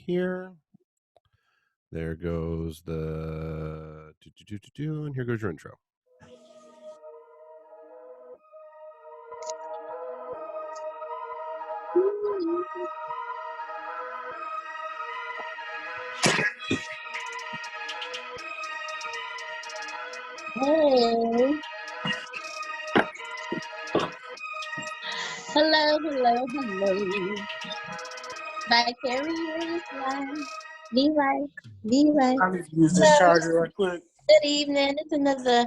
here. There goes the and here goes your intro. Hey. Hello. Vicarious life. Be like. I need to use this charger right quick. Good evening. It's another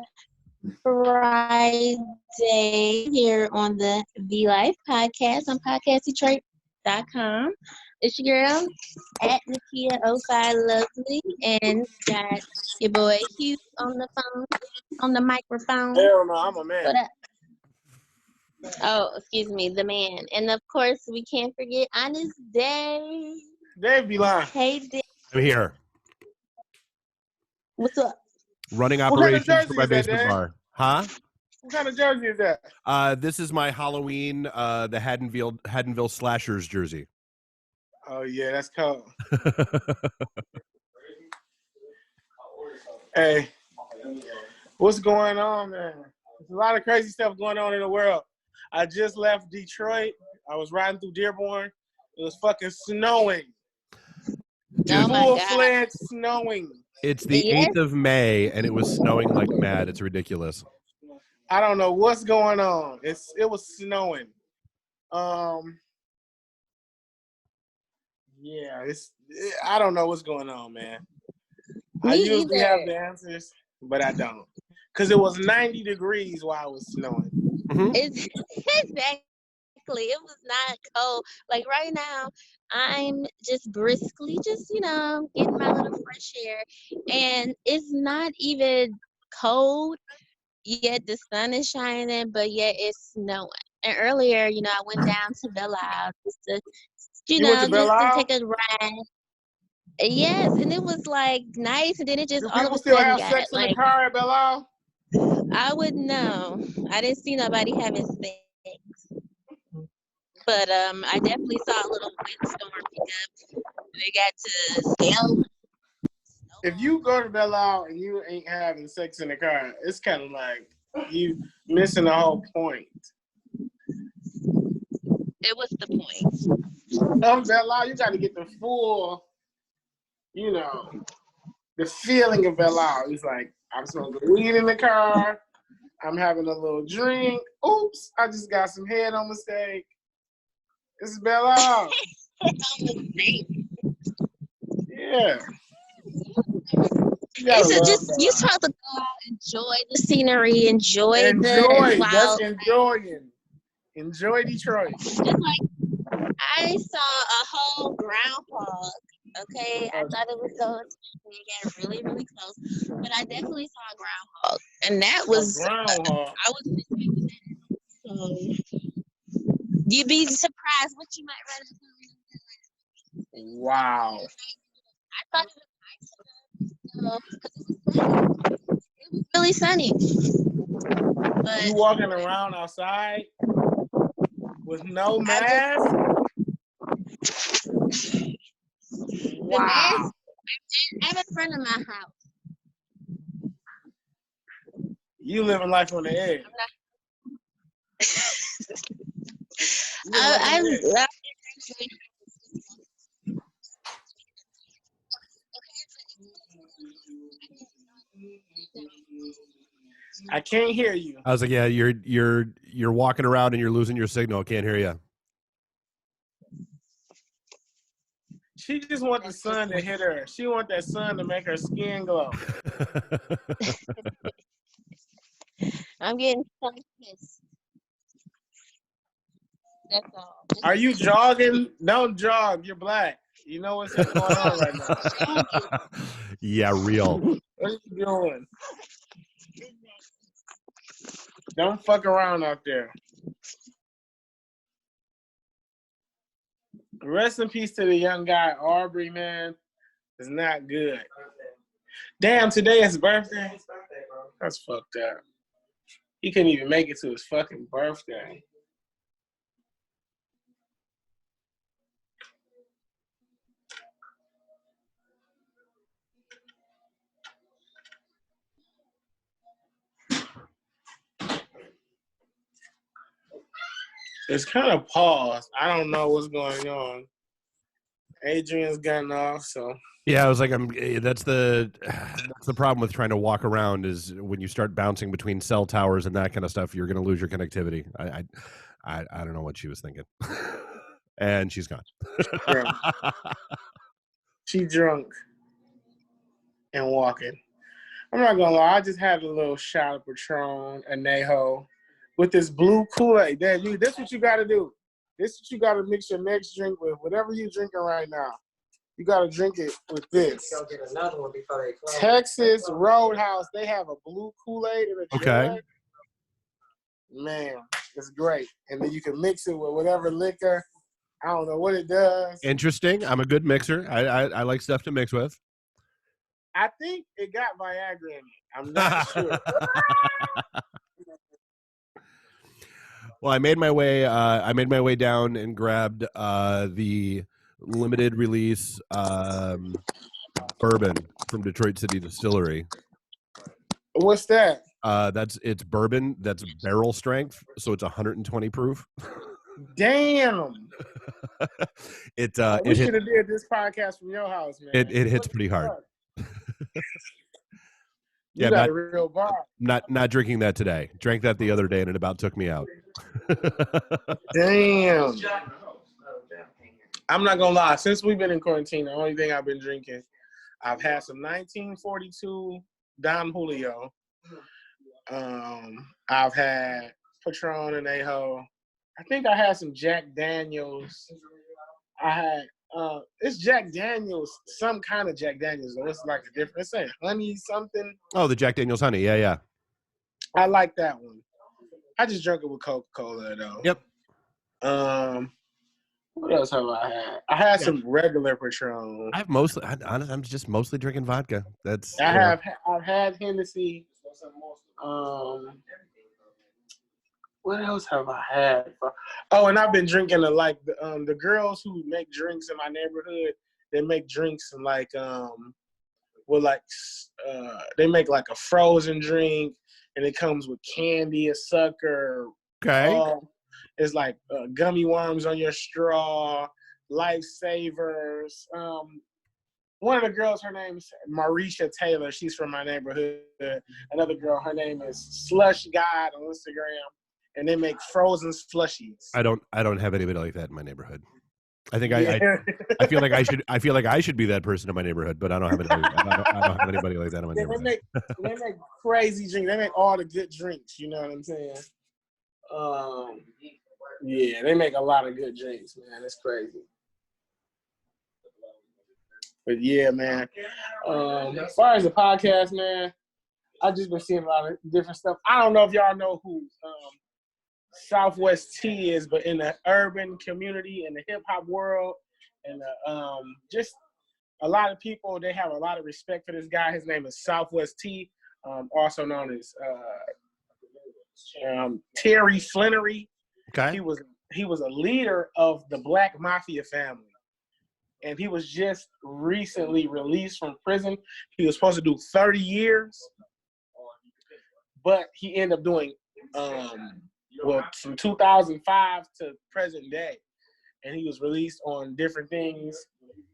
Friday here on the V Life podcast on PodcastDetroit.com. It's your girl at Nakia05 Lovely and got your boy Hugh on the phone, on the microphone. Hell no, I'm a man. What up? Oh, excuse me, the man. And of course, we can't forget Honest Dave. Dave be lying. Hey, Dave. I'm here. What's up? Running What kind of operations for jersey my is that, basement Dave? bar. Huh? What kind of jersey is that? This is my Halloween, the Haddonville Slashers jersey. Oh, yeah, that's cold. Hey, what's going on, man? There's a lot of crazy stuff going on in the world. I just left Detroit. I was riding through Dearborn. It was fucking snowing. Oh, my God. Full-fledged snowing. It's the 8th of May, and it was snowing like mad. It's ridiculous. I don't know what's going on. It was snowing. Yeah, I don't know what's going on, man. I usually have the answers, but I don't. Because it was 90 degrees while it was snowing. Mm-hmm. Exactly. It was not cold. Like right now, I'm just briskly getting my little fresh air. And it's not even cold, yet the sun is shining, but yet it's snowing. And earlier, I went down to Belle Isle just to, to take a ride. Yes, and it was like nice, and then it just all of a still sudden have sex in like the car at Belle Isle? I wouldn't know. I didn't see nobody having sex. But I definitely saw a little windstorm pick up. They got to scale. If you go to Belle Isle and you ain't having sex in the car, it's kind of like you missing the whole point. It was the point. Of Belle Isle, you got to get the full, the feeling of Belle Isle. It's like, I'm smoking weed in the car. I'm having a little drink. Oops, I just got some head on mistake. This is Belle Isle. Yeah. You try to go out, enjoy the scenery, enjoy the wild. That's enjoying. Enjoy Detroit. Just like I saw a whole groundhog. Okay, I thought it was going to get really, really close, but I definitely saw a groundhog, and that was groundhog. I was expecting that. So you'd be surprised what you might run into. Wow. I thought it was nice because it was really sunny. But you walking around outside with no mask? Wow. I'm in front of my house. You living life on the edge. I can't hear you. I was like, yeah, you're walking around and you're losing your signal. Can't hear you. She just wants the sun to hit her. She wants that sun to make her skin glow. I'm getting so pissed. That's all. Are you jogging? Don't jog. You're black. You know what's going on right now. Yeah, real. What are you doing? Don't fuck around out there. Rest in peace to the young guy, Aubrey, man. It's not good. Damn, today is his birthday. That's fucked up. He couldn't even make it to his fucking birthday. It's kind of paused. I don't know what's going on. Adrian's gotten off, so. Yeah, I was like, that's the problem with trying to walk around is when you start bouncing between cell towers and that kind of stuff, you're going to lose your connectivity. I don't know what she was thinking, and she's gone. She drunk and walking. I'm not gonna lie, I just had a little shot of Patron Anejo with this blue Kool-Aid. Dad, this what you gotta do. This is what you gotta mix your next drink with. Whatever you're drinking right now, you gotta drink it with this. Get another one before they close. Texas Roadhouse, they have a blue Kool-Aid in a Okay. jug. Man, it's great. And then you can mix it with whatever liquor. I don't know what it does. Interesting. I'm a good mixer. I like stuff to mix with. I think it got Viagra in it. I'm not sure. Well, I made my way down and grabbed the limited release bourbon from Detroit City Distillery. What's that? It's bourbon that's barrel strength, so it's 120 proof. Damn. We should have did this podcast from your house, man. It hits pretty hard. You got a real bar. Not drinking that today. Drank that the other day, and it about took me out. Damn. I'm not gonna lie. Since we've been in quarantine, the only thing I've been drinking, I've had some 1942 Don Julio. I've had Patron Anejo. I think I had some Jack Daniels. I had it's Jack Daniels, some kind of Jack Daniels though. It's like a different. It's saying honey something. Oh, the Jack Daniels honey. Yeah. I like that one. I just drank it with Coca-Cola though. Yep. What else have I had? I had some regular Patron. I'm just mostly drinking vodka. I've had Hennessy. What else have I had? Oh, and I've been drinking the girls who make drinks in my neighborhood. They make drinks and they make like a frozen drink, and it comes with candy, a sucker. Okay. It's like gummy worms on your straw, lifesavers. One of the girls, her name is Marisha Taylor. She's from my neighborhood. Another girl, her name is Slush God on Instagram, and they make frozen slushies. I don't have anybody like that in my neighborhood. I think I feel like I should be that person in my neighborhood, but I don't have anybody. I don't have anybody like that in my neighborhood. They make crazy drinks. They make all the good drinks. You know what I'm saying? Yeah, they make a lot of good drinks, man. It's crazy. But yeah, man. As far as the podcast, man, I've just been seeing a lot of different stuff. I don't know if y'all know who Southwest T is, but in the urban community, in the hip hop world, and just a lot of people, they have a lot of respect for this guy. His name is Southwest T, also known as Terry Flannery. Okay. He was a leader of the Black Mafia family. And he was just recently released from prison. He was supposed to do 30 years, but he ended up doing, from 2005 to present day. And he was released on different things.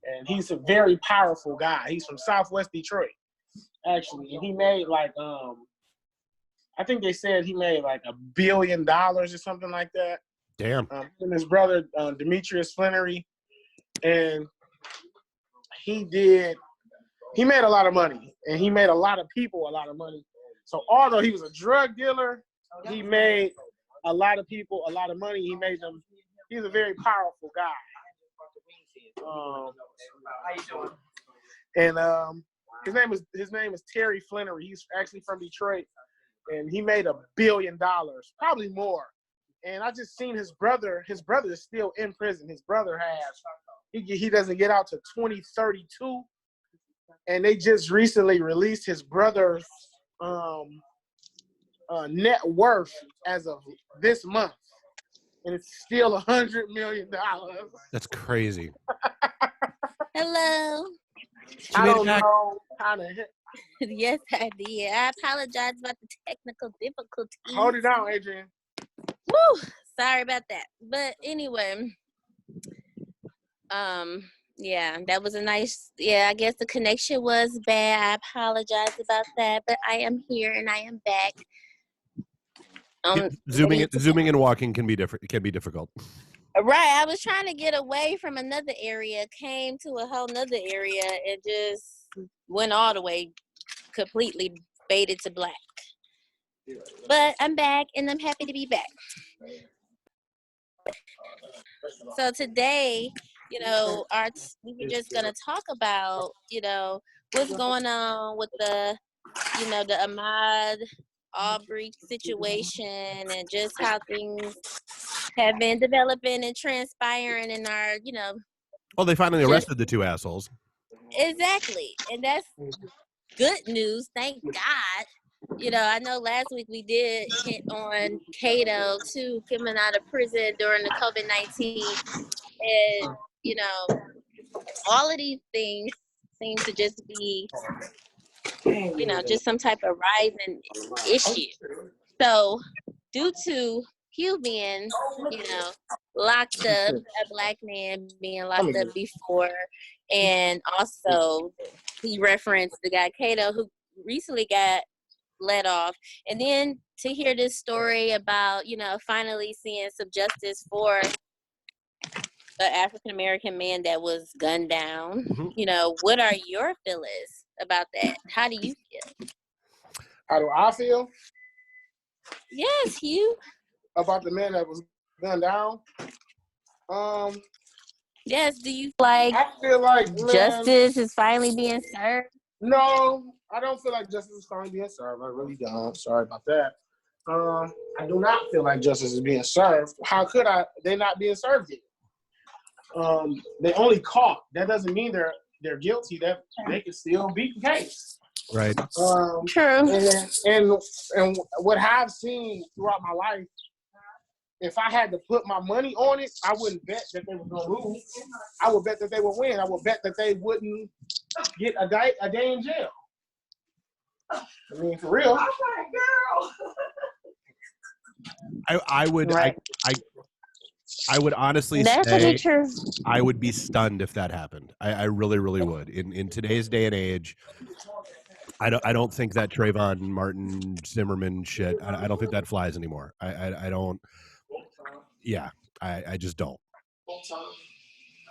And he's a very powerful guy. He's from Southwest Detroit, actually. And he made I think they said he made like $1 billion or something like that. Damn. And his brother, Demetrius Flannery. And he made a lot of money, and he made a lot of people a lot of money. So although he was a drug dealer, he made a lot of people a lot of money. He's a very powerful guy. His name is Terry Flannery. He's actually from Detroit, and he made $1 billion, probably more. And I just seen his brother. His brother is still in prison. His brother he doesn't get out to 2032, and they just recently released his brother's net worth as of this month, and it's still $100 million. That's crazy. Hello. I don't know how to hit. Yes, I did. I apologize about the technical difficulties. Hold it down, Adrian. Woo! Sorry about that. But anyway, yeah, that was a nice. Yeah, I guess the connection was bad. I apologize about that, but I am here and I am back. Zooming and walking can be difficult. Right, I was trying to get away from another area, came to a whole nother area, and just went all the way, completely faded to black. But I'm back, and I'm happy to be back. So today, we were just gonna talk about, what's going on with the Ahmaud Arbery situation, and just how things have been developing and transpiring in our, Well, they finally arrested the two assholes. Exactly. And that's good news. Thank God. I know last week we did hit on Cato too, coming out of prison during the COVID-19. And, all of these things seem to just be, just some type of rising issue. So due to Hugh being, locked up, a black man being locked up before, and also he referenced the guy Cato who recently got let off, and then to hear this story about, finally seeing some justice for an African American man that was gunned down. Mm-hmm. What are your feelings about that? How do you feel? How do I feel? Yes, Hugh. About the man that was gunned down? Yes, do you I feel like justice is finally being served? No, I don't feel like justice is finally being served. I really don't. Sorry about that. I do not feel like justice is being served. How could they not being served yet? They only caught. That doesn't mean they're guilty. That they can still beat the case. Right. True. And what I've seen throughout my life, if I had to put my money on it, I wouldn't bet that they were going to lose. I would bet that they would win. I would bet that they wouldn't get a day in jail. I mean, for real. I would right. I would honestly say I would be stunned if that happened. I really, really would. In today's day and age, I don't think that Trayvon Martin Zimmerman shit. I don't think that flies anymore. I don't. Yeah, I just don't.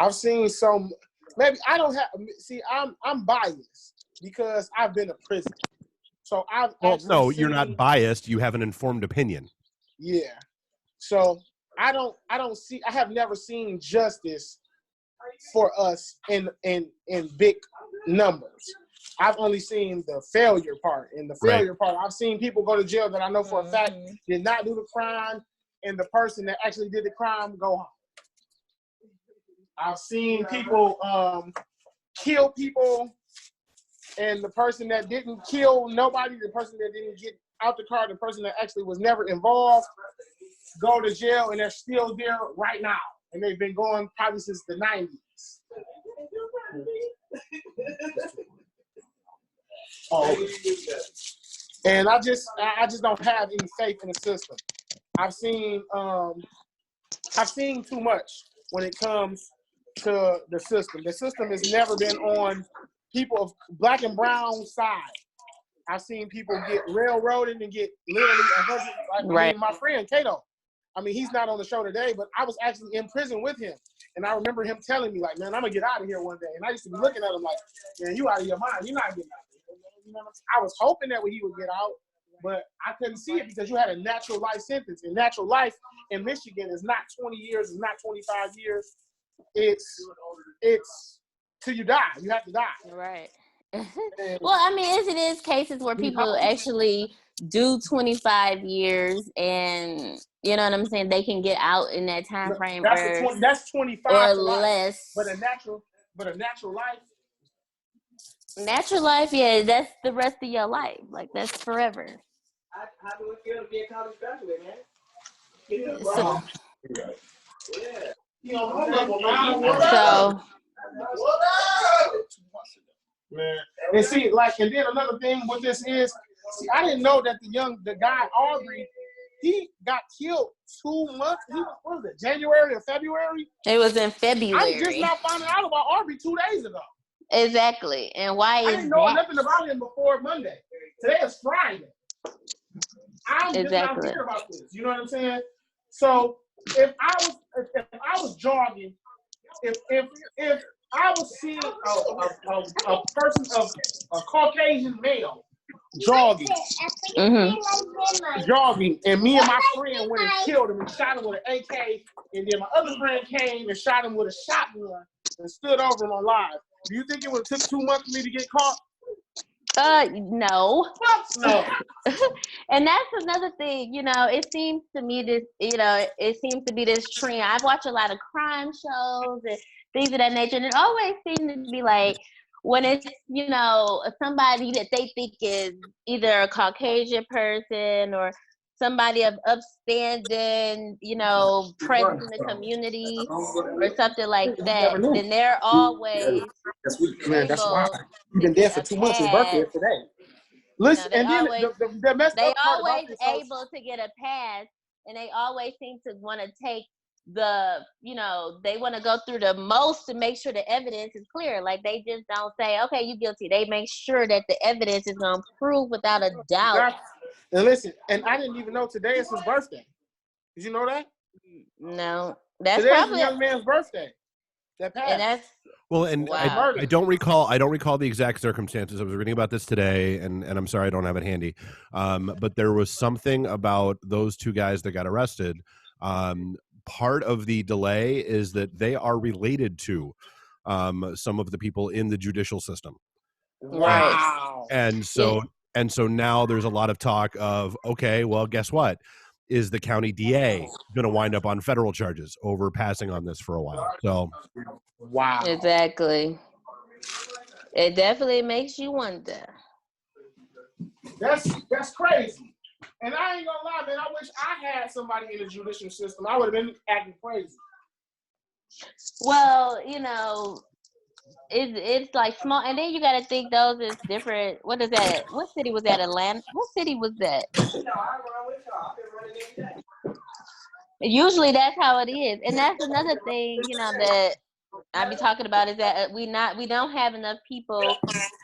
I've seen some. Maybe I don't have. See, I'm biased because I've been to prison. So no, you're not biased. You have an informed opinion. Yeah. So I have never seen justice for us in big numbers. I've only seen the failure part. In the failure part, I've seen people go to jail that I know for a fact did not do the crime, and the person that actually did the crime go home. I've seen people kill people, and the person that didn't kill nobody, the person that didn't get out the car, the person that actually was never involved, go to jail, and they're still there right now. And they've been going probably since the 90s. And I just don't have any faith in the system. I've seen too much when it comes to the system. The system has never been on people of black and brown side. I've seen people get railroaded and get literally 100. I mean, my friend Cato. I mean, he's not on the show today, but I was actually in prison with him. And I remember him telling me, like, man, I'm going to get out of here one day. And I used to be looking at him like, man, you out of your mind. You're not getting out of here. You know what I'm saying? I was hoping that he would get out, but I couldn't see it because you had a natural life sentence. And natural life in Michigan is not 20 years, it's not 25 years. It's till you die. You have to die. Right. Well, I mean, it is cases where people actually do 25 years and, you know what I'm saying, they can get out in that time frame. That's 25 or less. But a natural life. Natural life, yeah, that's the rest of your life. Like, that's forever. How do it feel to be a college graduate, man? Man. And see, and then another thing with this is, I didn't know that the guy Aubrey, he got killed 2 months. What was it, January or February? It was in February. I'm just now finding out about Aubrey 2 days ago. Exactly. And why I is didn't know that? nothing about him before Monday. Today is Friday. I'm just now hearing about this. You know what I'm saying? So if I was jogging, if I was seeing a person of a Caucasian male jogging, and me and my friend went and killed him and shot him with an AK, and then my other friend came and shot him with a shotgun and stood over him on live. Do you think it would have took 2 months for me to get caught? No. No. And that's another thing, it seems to me it seems to be this trend. I've watched a lot of crime shows and things of that nature, and it always seems to be like when it's, somebody that they think is either a Caucasian person or somebody of upstanding, presence in the community or something like that, then they're always That's why. You've been there for 2 months. His birthday is today. Listen, and then the messed up part about this able to get a pass, and they always seem to want to take they want to go through the most to make sure the evidence is clear. Like, they just don't say, okay, you guilty. They make sure that the evidence is going to prove without a doubt. And listen, and I didn't even know today is his birthday. Did you know that? No. That's Today's probably the young man's birthday. That passed. And that's Well, and wow. I don't recall the exact circumstances. I was reading about this today, and I'm sorry I don't have it handy. But there was something about those 2 guys that got arrested. Part of the delay is that they are related to some of the people in the judicial system. Wow. And so now there's a lot of talk of, okay, well, guess what? Is the county DA going to wind up on federal charges over passing on this for a while? So, wow. Exactly. It definitely makes you wonder. That's crazy. And I ain't gonna lie, man. I wish I had somebody in the judicial system. I would have been acting crazy. Well, it's like small, and then you got to think those is different. What is that? What city was that? Atlanta? What city was that? Usually that's how it is, and that's another thing, that I be talking about is that we don't have enough people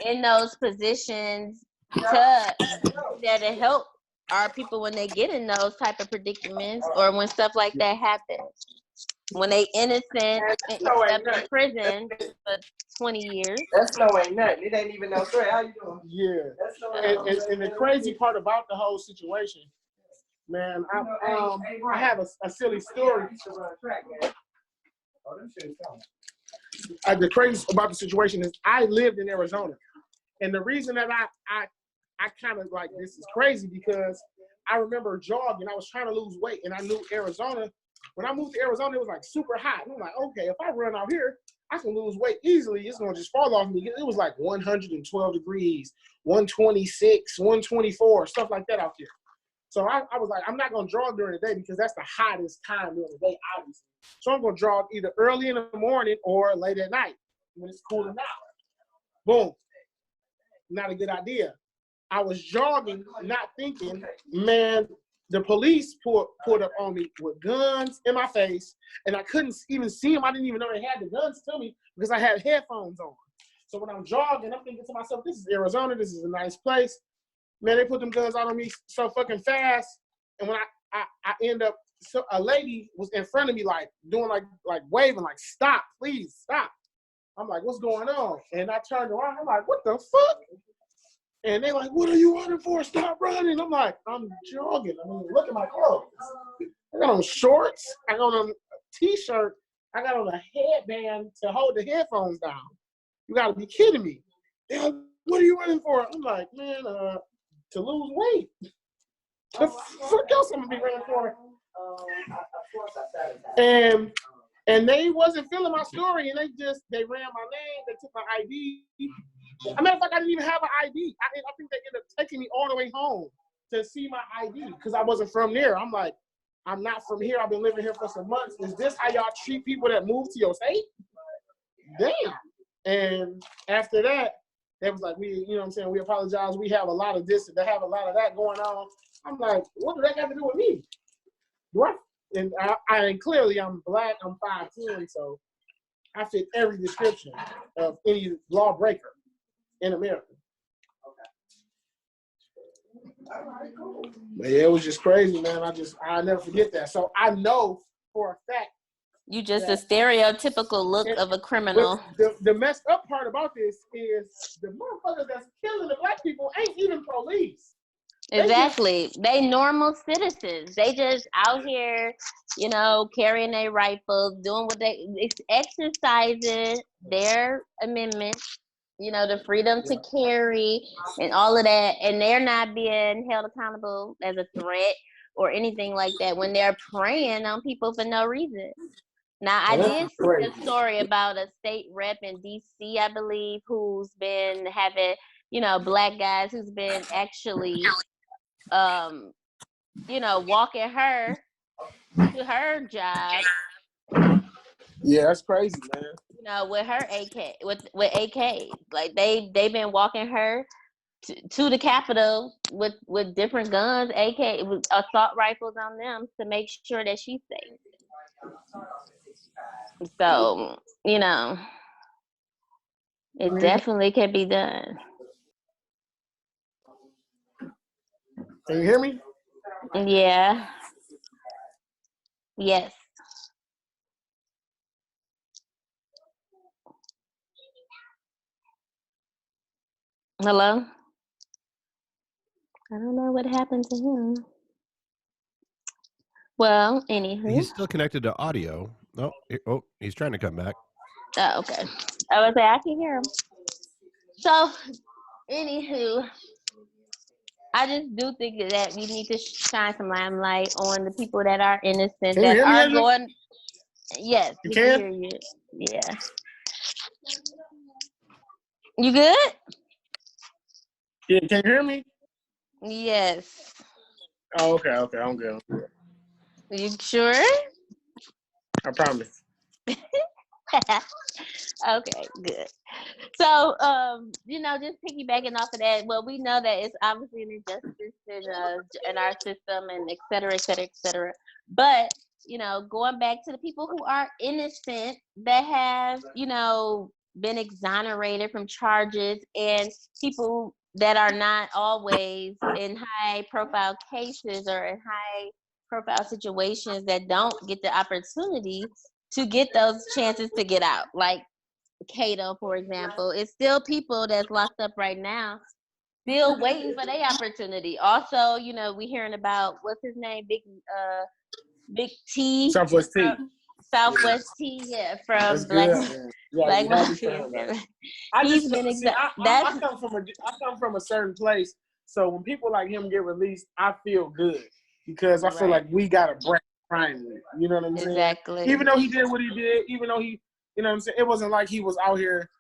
in those positions to help our people when they get in those type of predicaments or when stuff like that happens. When they innocent and end up in prison for 20 years. That's ain't nothing. It ain't even no threat. How you doing? Yeah. And the crazy part about the whole situation, man, I have a silly story. The crazy about the situation is I lived in Arizona. And the reason that I kind of like this is crazy because I remember jogging. I was trying to lose weight, and I knew Arizona. When I moved to Arizona, it was like super hot. And I'm like, okay, if I run out here, I can lose weight easily. It's going to just fall off me. It was like 112 degrees, 126, 124, stuff like that out there. So I was like, I'm not going to jog during the day because that's the hottest time during the day, obviously. So I'm going to jog either early in the morning or late at night when it's cooling down. Boom. Not a good idea. I was jogging, not thinking, man, the police pulled up on me with guns in my face, and I couldn't even see them. I didn't even know they had the guns to me because I had headphones on. So when I'm jogging, I'm thinking to myself, this is Arizona. This is a nice place. Man, they put them guns out on me so fucking fast. And when I end up, so a lady was in front of me, like doing like waving, like, stop, please, stop. I'm like, what's going on? And I turned around. I'm like, what the fuck? And they like, what are you running for? Stop running. I'm like, I'm jogging. I mean, look at my clothes. I got on shorts. I got on a t-shirt. I got on a headband to hold the headphones down. You got to be kidding me. They're like, what are you running for? I'm like, man, to lose weight. The fuck else I'm going to be running for? And they wasn't feeling my story, and they ran my name. They took my ID. As a matter of fact, I didn't even have an ID. I think they ended up taking me all the way home to see my ID because I wasn't from there. I'm like, I'm not from here. I've been living here for some months. Is this how y'all treat people that move to your state? Damn. And after that, They was like, we apologize. We have a lot of this, they have a lot of that going on. I'm like, what do that got to do with me? What? And and clearly I'm black, I'm 5'10", so I fit every description of any lawbreaker in America. But yeah, it was just crazy, man. I'll never forget that. So I know for a fact. You just a stereotypical look of a criminal. The messed up part about this is the motherfuckers that's killing the black people ain't even police. Exactly. They normal citizens. They just out here, carrying their rifles, doing what it's exercising their amendment, the freedom to carry and all of that. And they're not being held accountable as a threat or anything like that when they're preying on people for no reason. Now, I did see a story about a state rep in D.C., I believe, who's been having, black guys who's been actually, walking her to her job. Yeah, that's crazy, man. With her AK, with AK, like they've been walking her to the Capitol with different guns, AK, with assault rifles on them to make sure that she's safe. So, it definitely can be done. Can you hear me? Yeah. Yes. Hello? I don't know what happened to him. Well, anywho. He's still connected to audio. Oh, he's trying to come back. Oh, okay. I was like, I can hear him. So, anywho, I just do think that we need to shine some limelight on the people that are innocent, that are going. Yes, you can hear you. Yeah. You good? Yeah, can you hear me? Yes. Oh, okay, I'm good. You sure? I promise. Okay, good. So, just piggybacking off of that, well, we know that it's obviously an injustice in our system and et cetera, et cetera, et cetera. But, going back to the people who are innocent that have, been exonerated from charges, and people that are not always in high profile cases or in high profile situations that don't get the opportunity to get those chances to get out. Like Cato, for example, it's still people that's locked up right now, still waiting for their opportunity. Also, we hearing about, what's his name? Big T. Southwest T. Southwest T, yeah, from that's Black. Good, Black I come from a certain place, so when people like him get released, I feel good because I feel like we got a break crime. You know what I'm saying? Exactly. Even though he did what he did, even though he, you know what I'm saying, it wasn't like he was out here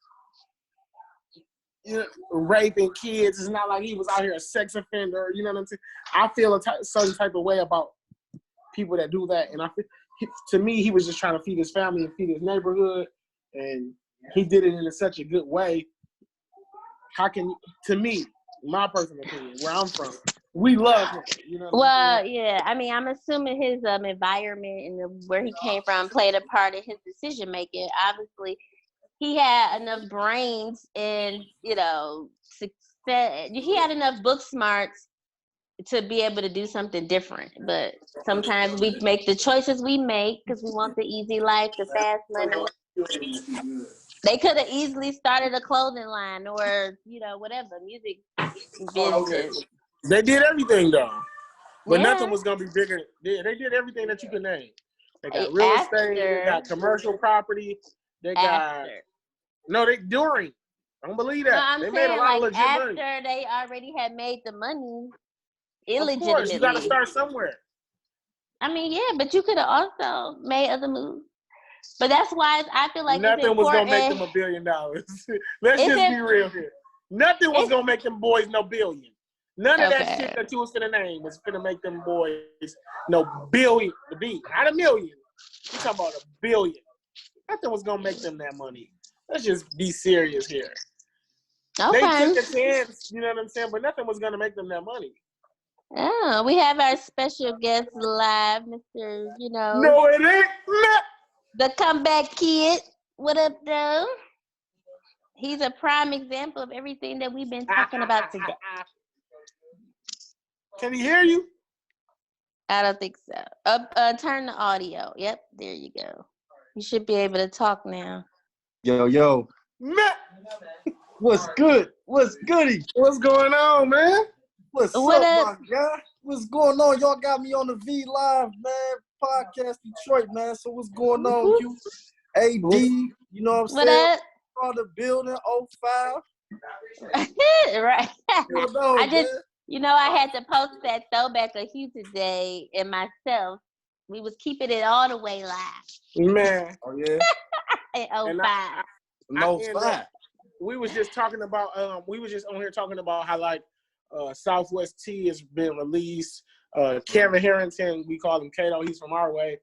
raping kids. It's not like he was out here a sex offender. You know what I'm saying? I feel a certain type of way about people that do that, and I feel, to me, he was just trying to feed his family and feed his neighborhood, and he did it in such a good way. To me, my personal opinion, where I'm from, we love him. You know what I'm saying? Yeah. I mean, I'm assuming his environment and where he came from played a part in his decision making. Obviously, he had enough brains and success. He had enough book smarts to be able to do something different. But sometimes we make the choices we make because we want the easy life, the fast money. They could have easily started a clothing line or, whatever, music business. They did everything, though. But nothing was going to be bigger. They did everything that you could name. They got real estate. They got commercial property. They got... No, during. I don't believe that. No, I'm they saying, made a lot of legit money. After they already had made the money illegitimately. Of course, you got to start somewhere. I mean, yeah, but you could have also made other moves. But that's why I feel like nothing was gonna make them $1 billion. Let's just be real here. Nothing was gonna make them boys no billion. None of that shit that you was finna name was finna make them boys no billion. Not $1 million. You talking about $1 billion? Nothing was gonna make them that money. Let's just be serious here. They Okay. took a chance, you know what I'm saying? But nothing was gonna make them that money. Oh, we have our special guest live, Mr. No, it ain't. The Comeback Kid. What up, though? He's a prime example of everything that we've been talking about today. Can he hear you? I don't think so. Turn the audio. Yep, there you go. You should be able to talk now. Yo. What's good? What's goody? What's going on, man? What's What up, up? my guy? What's going on? Y'all got me on the V Live, man. Podcast Detroit, man. So what's going on? You, AD, you know what I'm What saying? up? On the building, 05. Right. Going on, I just, man? I had to post that throwback of Hugh today and myself. We was keeping it all the way live. Man. Oh, yeah? In 05. No, fine. We was just talking about, we was just on here talking about how, like, Southwest T has been released. Kevin Harrington, we call him Kato, he's from our way.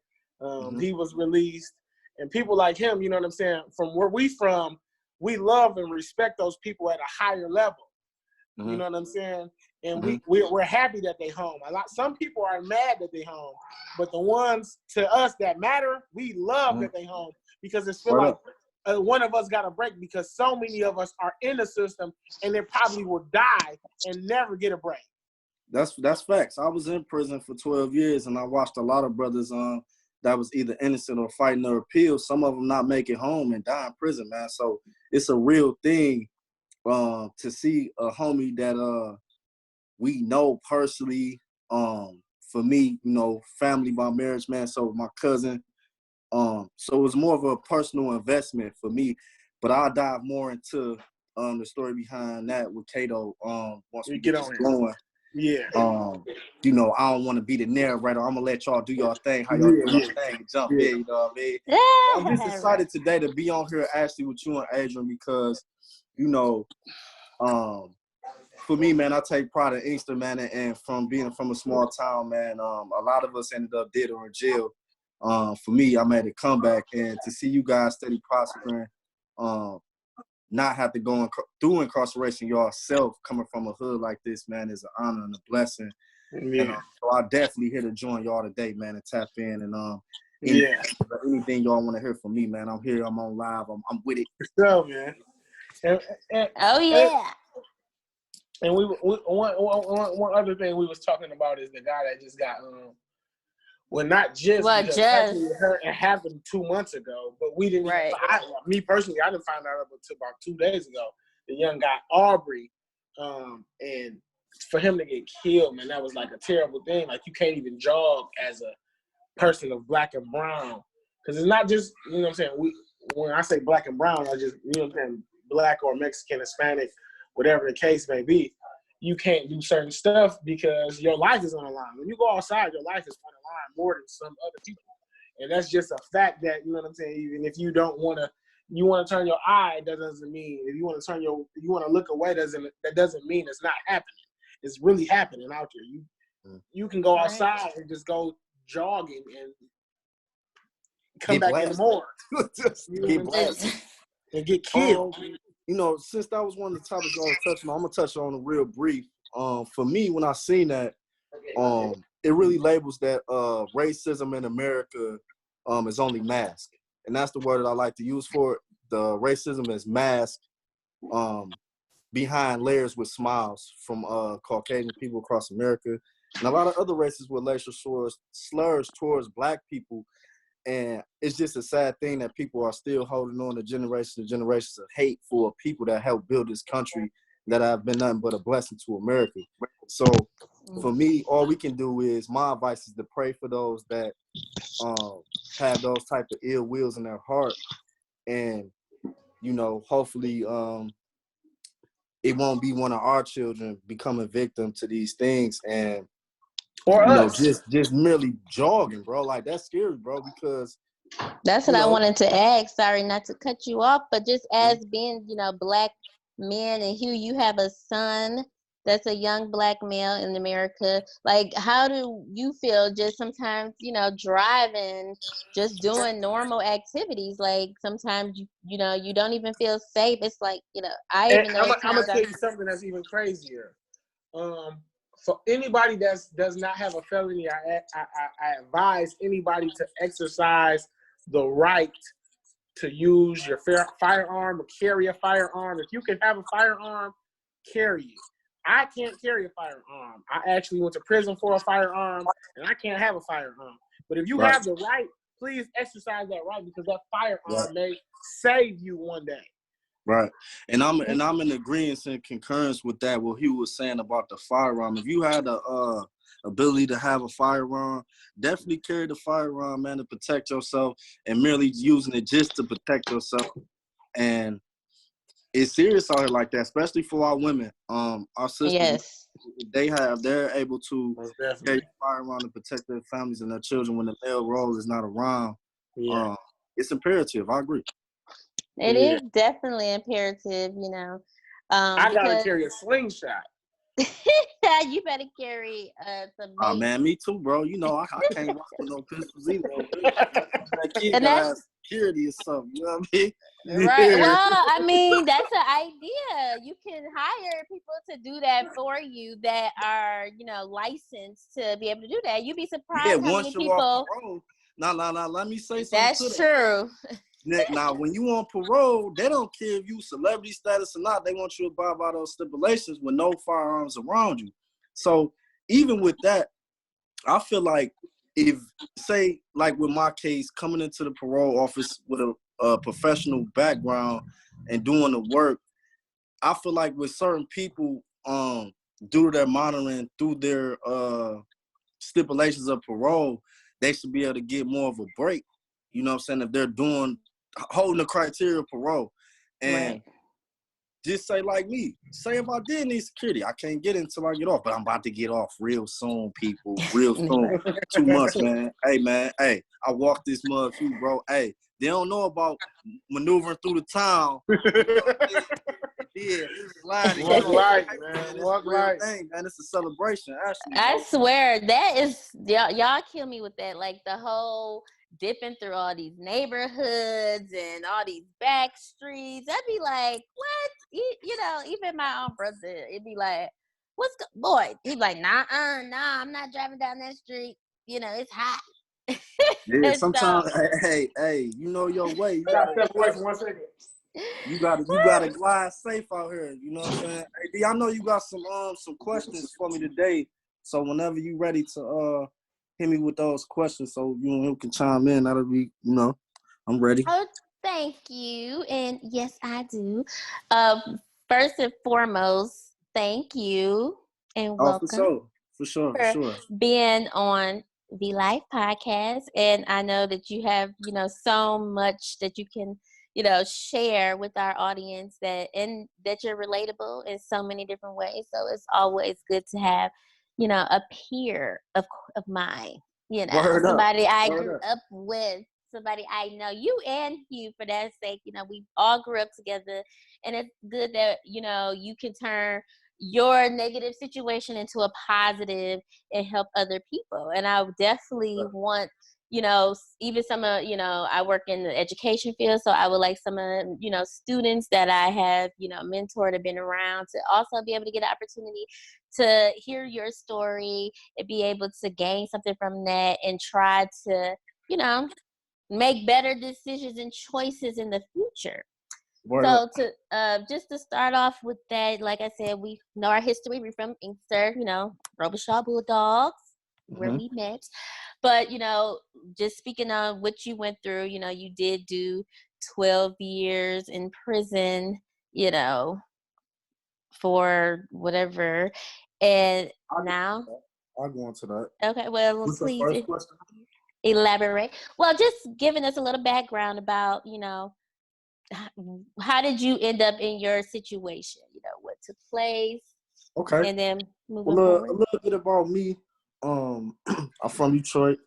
He was released. And people like him, you know what I'm saying, from where we from, we love and respect those people at a higher level. You know what I'm saying? And we're happy that they home. Some people are mad that they home, but the ones to us that matter, we love that they home because it's feel like one of us got a break because so many of us are in the system and they probably will die and never get a break. That's facts. I was in prison for 12 years and I watched a lot of brothers that was either innocent or fighting their appeal. Some of them not make it home and die in prison, man. So it's a real thing to see a homie that we know personally. For me, family by marriage, man. So my cousin. So it was more of a personal investment for me. But I'll dive more into the story behind that with Kato once we get on going. Yeah. I don't want to be the narrator. I'm gonna let y'all do y'all thing, how y'all do your thing, jump in, you know what I mean? I'm just excited today to be on here actually with you and Adrian because, for me, man, I take pride in Inkster, man, and from being from a small town, man, a lot of us ended up dead or in jail. For me, I made a comeback, and to see you guys steady prospering, not have to go through incarceration yourself, coming from a hood like this, man, is an honor and a blessing. Yeah. And, so I definitely here to join y'all today, man, and tap in and anything y'all want to hear from me, man. I'm here. I'm on live. I'm with it. So, man. Oh yeah. And one other thing we was talking about is the guy that just got not just because actually it happened 2 months ago, but we didn't. Right. Me personally, I didn't find out until about 2 days ago. The young guy Aubrey, and for him to get killed, man, that was like a terrible thing. Like you can't even jog as a person of black and brown because it's not just what I'm saying. When I say black and brown, I just what I'm saying, black or Mexican, Hispanic, whatever the case may be. You can't do certain stuff because your life is on the line. When you go outside, your life is on the line more than some other people. And that's just a fact that, you know what I'm saying, even if you don't want to, you want to turn your eye, that doesn't mean, if you want to look away, that doesn't mean it's not happening. It's really happening out there. You can go outside and just go jogging and come back in the morning. Get blasted. And get killed. Since that was one of the topics I was touching on, I'm gonna touch on it real brief. For me, when I seen that, it really labels that racism in America is only masked, and that's the word that I like to use for it. The racism is masked behind layers with smiles from Caucasian people across America, and a lot of other races with racial slurs towards Black people. And it's just a sad thing that people are still holding on to generations of hate for people that helped build this country that have been nothing but a blessing to America. So for me, all we can do is, my advice is to pray for those that have those type of ill wills in their heart. And, hopefully it won't be one of our children becoming victim to these things. And or us. Just merely jogging, bro. Like, that's scary, bro, because that's what I wanted to ask. Sorry not to cut you off, but just as being, Black men, and Hugh, you have a son that's a young black male in America. Like, how do you feel just sometimes, driving, just doing normal activities? Like, sometimes, you don't even feel safe. It's like, I And even know at I'm times gonna tell you something that's even crazier. For anybody that does not have a felony, I advise anybody to exercise the right to use your firearm or carry a firearm. If you can have a firearm, carry it. I can't carry a firearm. I actually went to prison for a firearm, and I can't have a firearm. But if you have the right, please exercise that right, because that firearm may save you one day. Right. And I'm in agreement and concurrence with that, what he was saying about the firearm. If you had the ability to have a firearm, definitely carry the firearm, man, to protect yourself, and merely using it just to protect yourself. And it's serious out here like that, especially for our women. Our sisters, they're able to carry a firearm to protect their families and their children when the male role is not around. Yeah. It's imperative. I agree. it is definitely imperative, I gotta because carry a slingshot. you better carry some Oh mace. man, me too, bro. I can't walk with no pistols either. That kid And gotta have security or something. You know what I mean? Right. Well, I mean, that's an idea. You can hire people to do that for you that are, licensed to be able to do that. You'd be surprised how many people. Off parole. Now, let me say something. That's true. Now, when you on parole, they don't care if you celebrity status or not. They want you to abide by those stipulations with no firearms around you. So even with that, I feel like if, say, like with my case, coming into the parole office with a professional background and doing the work, I feel like with certain people, due to their monitoring, through their stipulations of parole, they should be able to get more of a break. You know what I'm saying? If they're holding the criteria of parole. And just say like me, say if I did need security, I can't get it until I get off, but I'm about to get off real soon, people, real soon. 2 months, man. Hey, man, I walked this mud for you, bro. Hey, they don't know about maneuvering through the town. Sliding. Walk light, man. Walk light. Thing, man. It's a celebration, actually. I swear, that is, y'all kill me with that. Like, the whole dipping through all these neighborhoods and all these back streets. I'd be like, what? Even my own brother, it'd be like, boy? He'd be like, nah, I'm not driving down that street. It's hot. Yeah, sometimes, hey, you know your way. You gotta step away for 1 second. You gotta glide safe out here. You know what I'm saying? Hey, D, I know you got some questions for me today. So whenever you ready to hit me with those questions, so you can chime in, that'll be, I'm ready. Oh, thank you. And yes, I do. First and foremost, thank you and welcome. For sure. Being on the Life Podcast. And I know that you have, so much that you can, share with our audience that you're relatable in so many different ways. So it's always good to have, a peer of mine, somebody I grew up with, somebody I know, you and Hugh, for that sake. We all grew up together, and it's good that, you can turn your negative situation into a positive and help other people. And I definitely want, even some of, I work in the education field, so I would like some of, students that I have, mentored and been around to also be able to get an opportunity to hear your story and be able to gain something from that and try to, make better decisions and choices in the future. So just to start off with that, like I said, we know our history. We're from Inkster, Robichaud Bulldogs, where we met. But, just speaking of what you went through, you did do 12 years in prison, for whatever. And now I'll go into that. Okay, well, What's please the first question? Elaborate. Well, just giving us a little background about, how did you end up in your situation? What took place? Okay. And then moving forward. forward. A little bit about me. I'm from Detroit.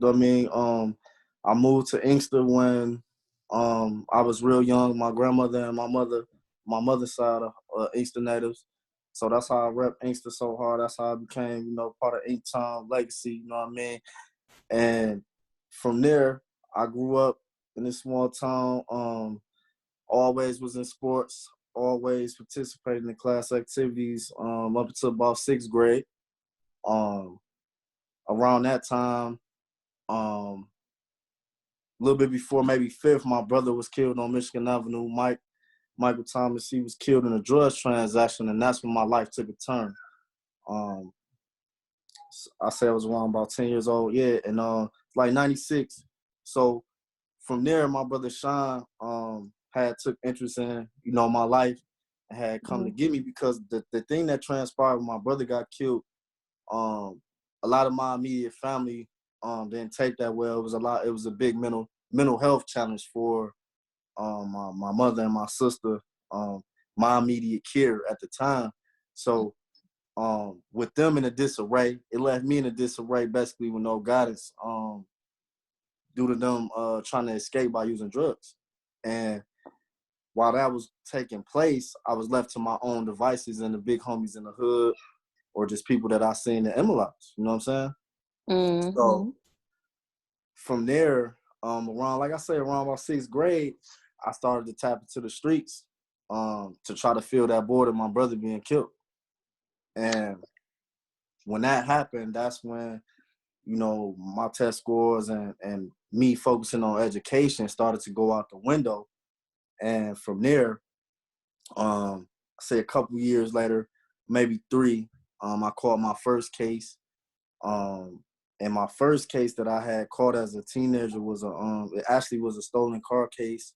I mean, I moved to Inkster when I was real young. My grandmother and my mother's side are Inkster natives. So that's how I rep Inkster so hard. That's how I became, you know, part of Ink Time legacy, you know what I mean? And from there, I grew up in this small town, always was in sports, always participated in class activities up until about 6th grade. Around that time, a little bit before maybe 5th, my brother was killed on Michigan Avenue. Michael Thomas, he was killed in a drugs transaction, and that's when my life took a turn. I say I was around about 10 years old, yeah, and like 96. So from there, my brother Sean had took interest in, you know, my life and had come to get me because the thing that transpired when my brother got killed, a lot of my immediate family didn't take that well. It was a big mental health challenge for my mother and my sister, my immediate care at the time. So with them in a disarray, it left me in a disarray basically with no guidance due to them trying to escape by using drugs. And while that was taking place, I was left to my own devices and the big homies in the hood or just people that I seen in MLS, you know what I'm saying? Mm-hmm. So from there, around about 6th grade, I started to tap into the streets to try to fill that void of my brother being killed. And when that happened, that's when, you know, my test scores and me focusing on education started to go out the window. And from there, say a couple years later, maybe 3, I caught my first case. And my first case that I had caught as a teenager was it actually was a stolen car case.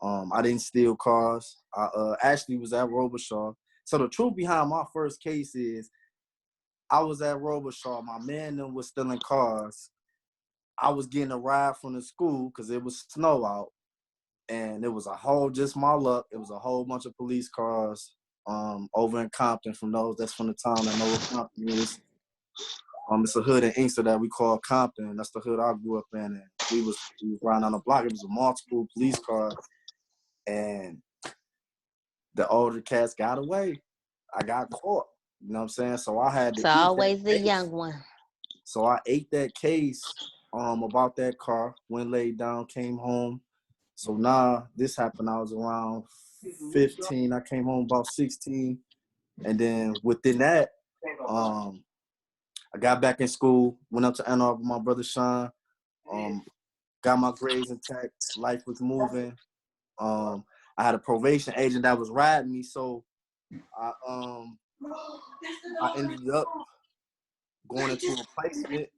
I didn't steal cars. I actually was at Robichaud. So the truth behind my first case is I was at Robichaud. My man then was stealing cars. I was getting a ride from the school because it was snow out. And it was just my luck. It was a whole bunch of police cars over in Compton from those that's from the town that know what Compton is. It's a hood in Inkster that we call Compton. That's the hood I grew up in. And we was riding on the block. It was a multiple police car. And the older cats got away. I got caught. You know what I'm saying? So I had to It's always the young one. So I ate that case about that car, went laid down, came home. So now this happened, I was around 15. I came home about 16. And then within that, I got back in school, went up to Ann Arbor with my brother Sean, got my grades intact, life was moving. I had a probation agent that was riding me, so I ended up going into a placement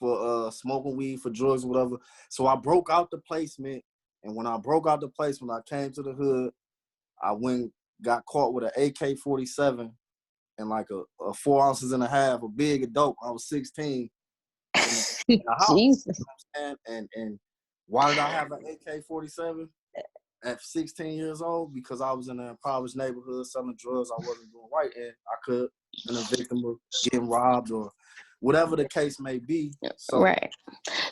for smoking weed, for drugs or whatever. So I broke out the placement, and when I broke out the placement, I came to the hood. I got caught with an AK-47 and like a 4 ounces and a half, a big of dope. I was 16 in the house. Jesus. And why did I have an AK-47 at 16 years old? Because I was in an impoverished neighborhood selling drugs I wasn't doing right, and I could been a victim of getting robbed or whatever the case may be. So, right.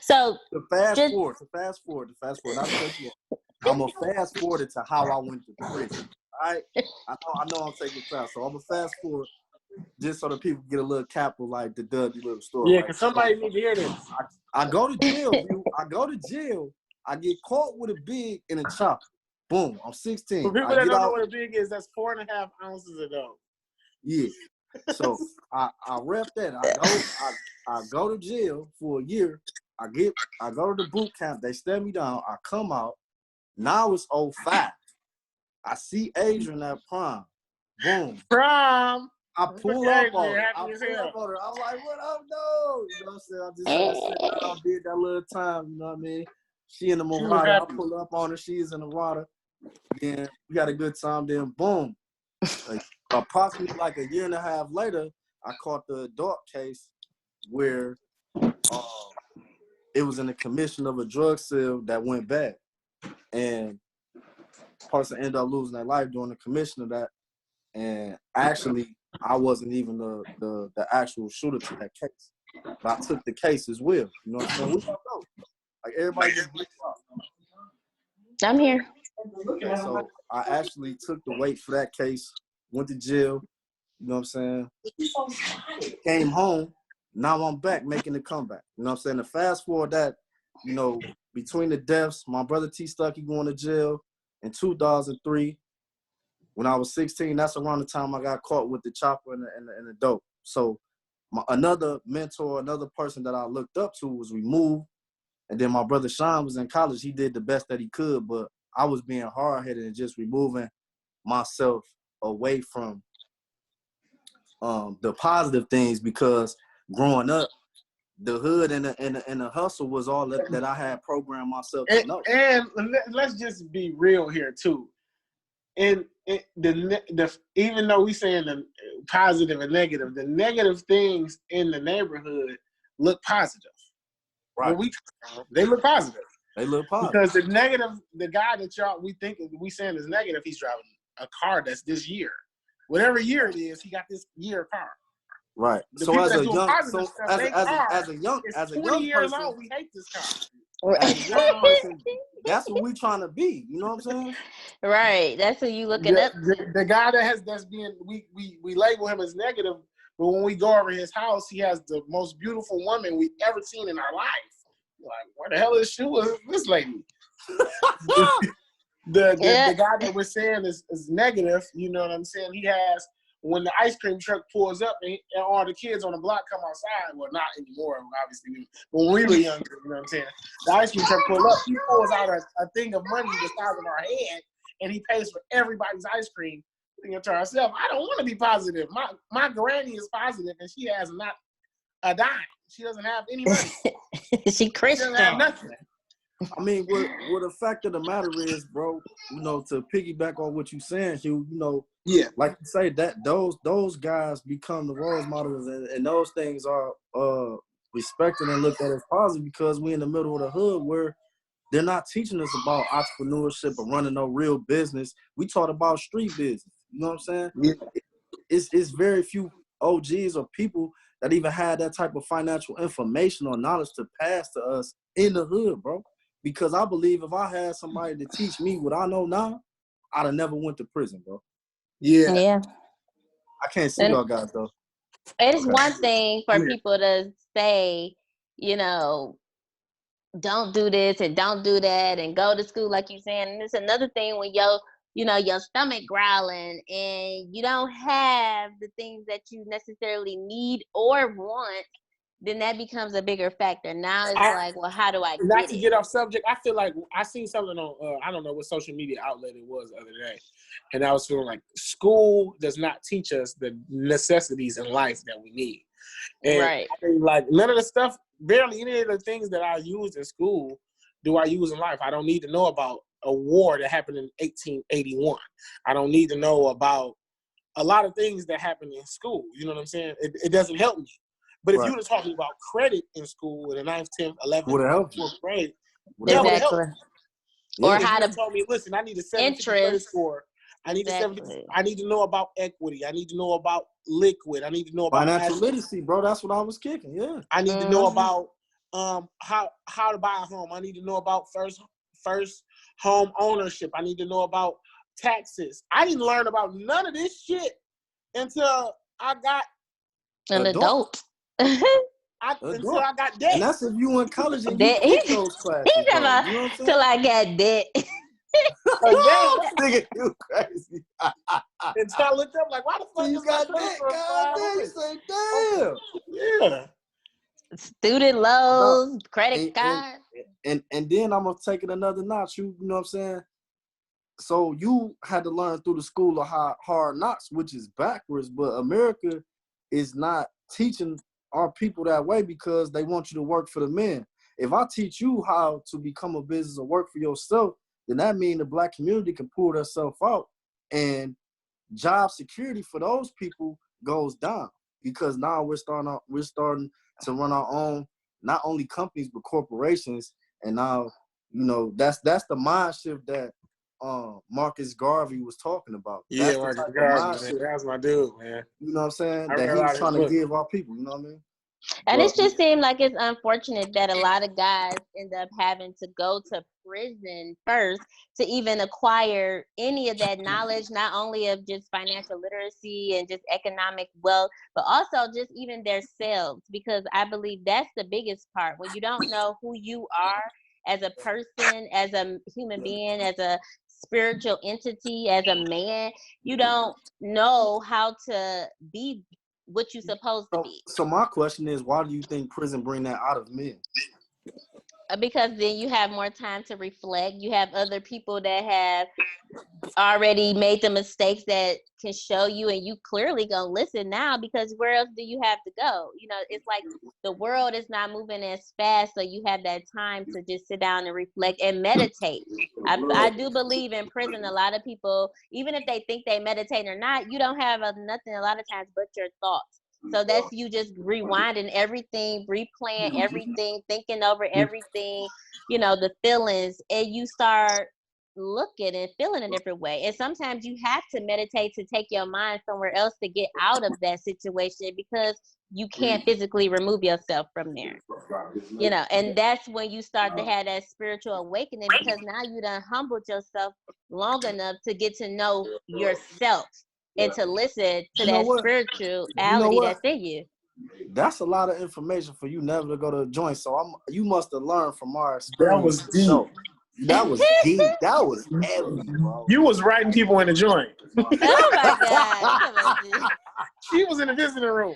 So to fast forward, not to cut you off. I'm going to fast forward it to how I went to prison. All right? I know I'm taking time, so I'm going to fast forward just so that people get a little capital like the Dudley little story. Yeah, because somebody need to hear this. I go to jail, I get caught with a big in a chopper. Boom, I'm 16. For people that don't know what a big is, that's 4.5 ounces of dope. Yeah. So I rep that. I go to jail for a year. I go to the boot camp. They stand me down. I come out. Now it's 05. I see Adrian at prom. Boom. Prom. I pull up on her. I'm like, what up, though? You know what I'm saying? I just sat down, did that little time. You know what I mean? She in the Marauder. I pull up on her. She's in the water. Then we got a good time. Then boom. Like, approximately like a year and a half later, I caught the adult case where it was in the commission of a drug sale that went bad. And person ended up losing their life during the commission of that. And actually, I wasn't even the actual shooter to that case. But I took the case as well. You know what I'm saying? We don't know. Like, everybody just blew up. I'm here. And so I actually took the weight for that case, went to jail, You know what I'm saying? Came home. Now I'm back making the comeback. You know what I'm saying? To fast forward that, you know, between the deaths, my brother T Stucky going to jail in 2003. When I was 16, that's around the time I got caught with the chopper and the dope. So another mentor, another person that I looked up to was removed. And then my brother Sean was in college. He did the best that he could, but I was being hard-headed and just removing myself away from the positive things, because growing up, the hood and the hustle was all that I had programmed myself to know. And let's just be real here too. And even though we saying the positive and negative, the negative things in the neighborhood look positive. Right. They look positive. They look positive. Because the negative, the guy that we saying is negative, he's driving a car that's this year. Whatever year it is, he got this year car. Right. The So as a young, as a young years person, old, we hate this car. As a young person, that's what we trying to be. You know what I'm saying? Right. That's who you looking up to. The guy that's being we label him as negative, but when we go over his house, he has the most beautiful woman we've ever seen in our life. Like, where the hell is this lady? The guy that we're saying is negative. You know what I'm saying? He has, when the ice cream truck pulls up and all the kids on the block come outside, well, not anymore, obviously, but when we were younger, you know what I'm saying? The ice cream truck pulls up, he pulls out a thing of money the size of our head, and he pays for everybody's ice cream. Thinking to ourselves, I don't want to be positive. My granny is positive, and she has not a dime. She doesn't have any money. She Christian. She doesn't have nothing. I mean, what the fact of the matter is, bro, you know, to piggyback on what you're saying, Hugh, you know, yeah, like you say, that those guys become the role models, and those things are respected and looked at as positive, because we in the middle of the hood where they're not teaching us about entrepreneurship or running no real business. We taught about street business. You know what I'm saying? Yeah. It's very few OGs or people that even had that type of financial information or knowledge to pass to us in the hood, bro. Because I believe if I had somebody to teach me what I know now, I'd have never went to prison, bro. Yeah. I can't see y'all guys, though. It's one thing for people to say, you know, don't do this and don't do that and go to school like you saying. And it's another thing when your stomach growling and you don't have the things that you necessarily need or want, then that becomes a bigger factor. Now it's like, well, how do I not to get off subject, I feel like I seen something on I don't know what social media outlet it was the other day, and I was feeling like school does not teach us the necessities in life that we need. And right. I mean, like, none of the stuff, barely any of the things that I used in school do I use in life. I don't need to know about a war that happened in 1881. I don't need to know about a lot of things that happen in school. You know what I'm saying? It doesn't help me. But if you were talking about credit in school in the 9th, 10th, 11th, 12th grade, that would help. Or if how you to told me, listen, I need a 750 credit score. I need I need to know about equity. I need to know about liquid. I need to know about financial literacy, bro. That's what I was kicking. Yeah. I need to know about how to buy a home. I need to know about first home ownership. I need to know about taxes. I didn't learn about none of this shit until I got an adult. Until I got debt. And that's if you in college and you pick those classes. He's about, you know what I'm saying? till I got debt. Nigga, you crazy. Until I looked up, like, why the fuck you got debt? God damn. Yeah. Student loans, credit card. And then I'm gonna take it another notch. You know what I'm saying? So you had to learn through the school of hard knocks, which is backwards, but America is not teaching our people that way because they want you to work for the men. If I teach you how to become a business or work for yourself, then that means the black community can pull themselves out, and job security for those people goes down, because now we're starting to run our own, not only companies but corporations. And now, you know, that's the mind shift that Marcus Garvey was talking about. Yeah, Marcus Garvey, that's my dude, man. You know what I'm saying? That he was trying to give our people, you know what I mean? And Well, it just seemed like it's unfortunate that a lot of guys end up having to go to prison first to even acquire any of that knowledge, not only of just financial literacy and just economic wealth, but also just even their selves. Because I believe that's the biggest part. When you don't know who you are as a person, as a human being, as a spiritual entity, as a man, you don't know how to be what you're supposed to be. so my question is, why do you think prison bring that out of men? Because then you have more time to reflect. You have other people that have already made the mistakes that can show you, and you clearly gonna listen now, because where else do you have to go? You know, it's like the world is not moving as fast, so you have that time to just sit down and reflect and meditate. I do believe in prison, a lot of people, even if they think they meditate or not, you don't have nothing a lot of times but your thoughts. So that's you just rewinding everything, replaying everything, thinking over everything, you know, the feelings, and you start looking and feeling a different way. And sometimes you have to meditate to take your mind somewhere else to get out of that situation, because you can't physically remove yourself from there. You know, and that's when you start to have that spiritual awakening, because now you done humbled yourself long enough to get to know yourself and to listen to You know that what? spirituality that's in you. That's a lot of information for you never to go to a joint. So you must have learned from our That was experience. deep. So, that was deep. That was heavy, bro. You was writing people in the joint. Oh my God. She was in the visiting room.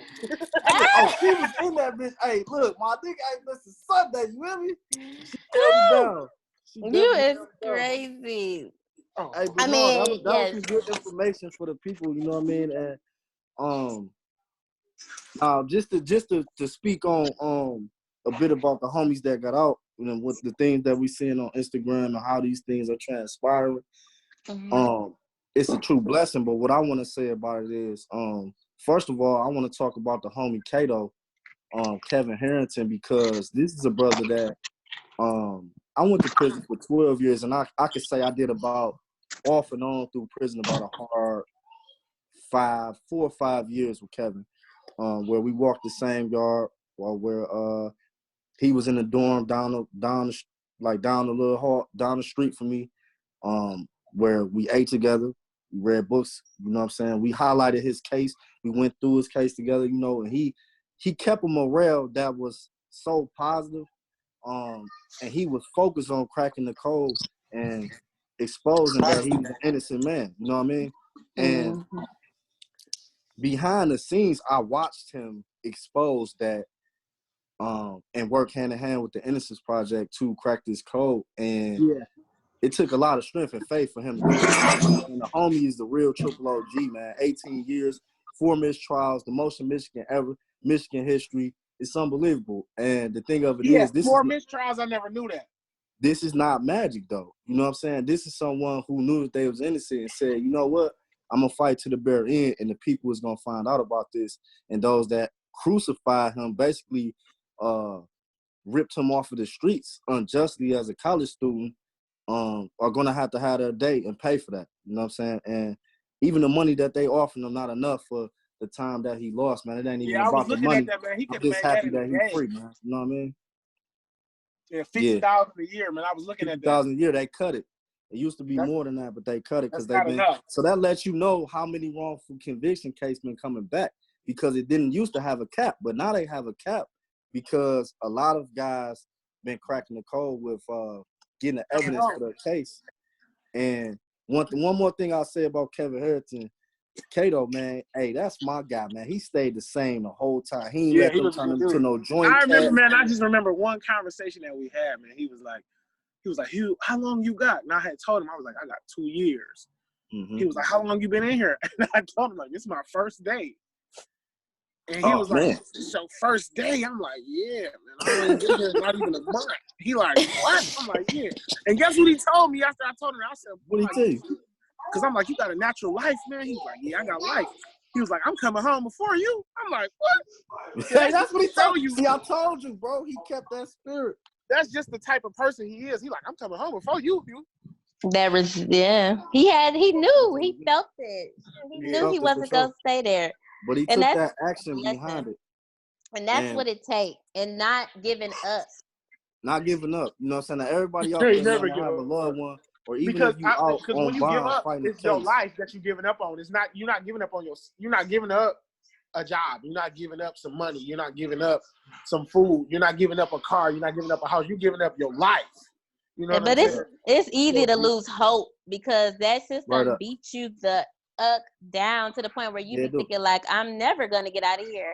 Oh, she was in that bitch. Hey, look, my nigga ain't listen Sunday. You hear me? She held it down. You is crazy. Oh. Hey, but I no, mean, that was yes. some good information for the people. You know what I mean? And just to speak on a bit about the homies that got out, you know, with the things that we seeing on Instagram and how these things are transpiring. It's a true blessing. But what I want to say about it is, first of all, I want to talk about the homie Kato, Kevin Harrington, because this is a brother that I went to prison for 12 years, and I could say I did about off and on through prison about a hard 4 or 5 years with Kevin, where we walked the same yard, or where he was in the dorm down the little hall down the street from me, where we ate together, we read books, you know what I'm saying? We highlighted his case, we went through his case together, you know, and he kept a morale that was so positive, and he was focused on cracking the code and exposing that he was an innocent man, you know what I mean? And behind the scenes, I watched him expose that and work hand in hand with the Innocence Project to crack this code. And it took a lot of strength and faith for him to do it. And the homie is the real triple OG, man. 18 years, 4 mistrials, the most in Michigan ever, Michigan history. It's unbelievable. And the thing of it is, this 4 mistrials. I never knew that. This is not magic, though. You know what I'm saying? This is someone who knew that they was innocent and said, you know what? I'm going to fight to the very end, and the people is going to find out about this. And those that crucified him basically ripped him off of the streets unjustly as a college student are going to have their day and pay for that. You know what I'm saying? And even the money that they offered him not enough for the time that he lost, man. It ain't even about the money. At that, man. He I'm could just make happy that that he's free, man. You know what I mean? Yeah, $50,000 a year, man. I was looking at that. $50,000 a year, they cut it. It used to be more than that, but they cut it because they've been. Enough. So that lets you know how many wrongful conviction cases been coming back, because it didn't used to have a cap, but now they have a cap because a lot of guys been cracking the code with getting the evidence for their case. And one more thing I'll say about Kevin Harrington, Kato, man, hey, that's my guy, man. He stayed the same the whole time. He ain't let them turn him to no joint. I remember, man. I just remember one conversation that we had, man. He was like, Hugh, how long you got? And I had told him, I was like, I got 2 years. Mm-hmm. He was like, how long you been in here? And I told him, like, this is my first day. And he was like, so first day? I'm like, yeah, man. I ain't been here not even a month. He like, what? I'm like, yeah. And guess what he told me after I told him? I said, what did he tell you? Because I'm like, you got a natural life, man. He's like, yeah, I got life. He was like, I'm coming home before you. I'm like, what? Hey, that's what he told you. See, I told you, bro. He kept that spirit. That's just the type of person he is. He like, I'm coming home before you. That was, he knew, he felt it. He knew he wasn't going to stay there. But he took that action behind it. And that's and what it takes. And not giving up. not giving up. You know what I'm saying? Now, everybody out You there, never man, that give have a loved up. one, or even Because if you out when on you give bond up, fighting it's a your case. life that you're giving up on. It's not you're not giving up on you're not giving up a job. You're not giving up some money. You're not giving up some food. You're not giving up a car. You're not giving up a house. You're giving up your life. You know what I'm But saying? it's easy So, to lose hope because that Right system up. beats you the up down to the point where you Yeah, be do. thinking like, I'm never gonna get out of here.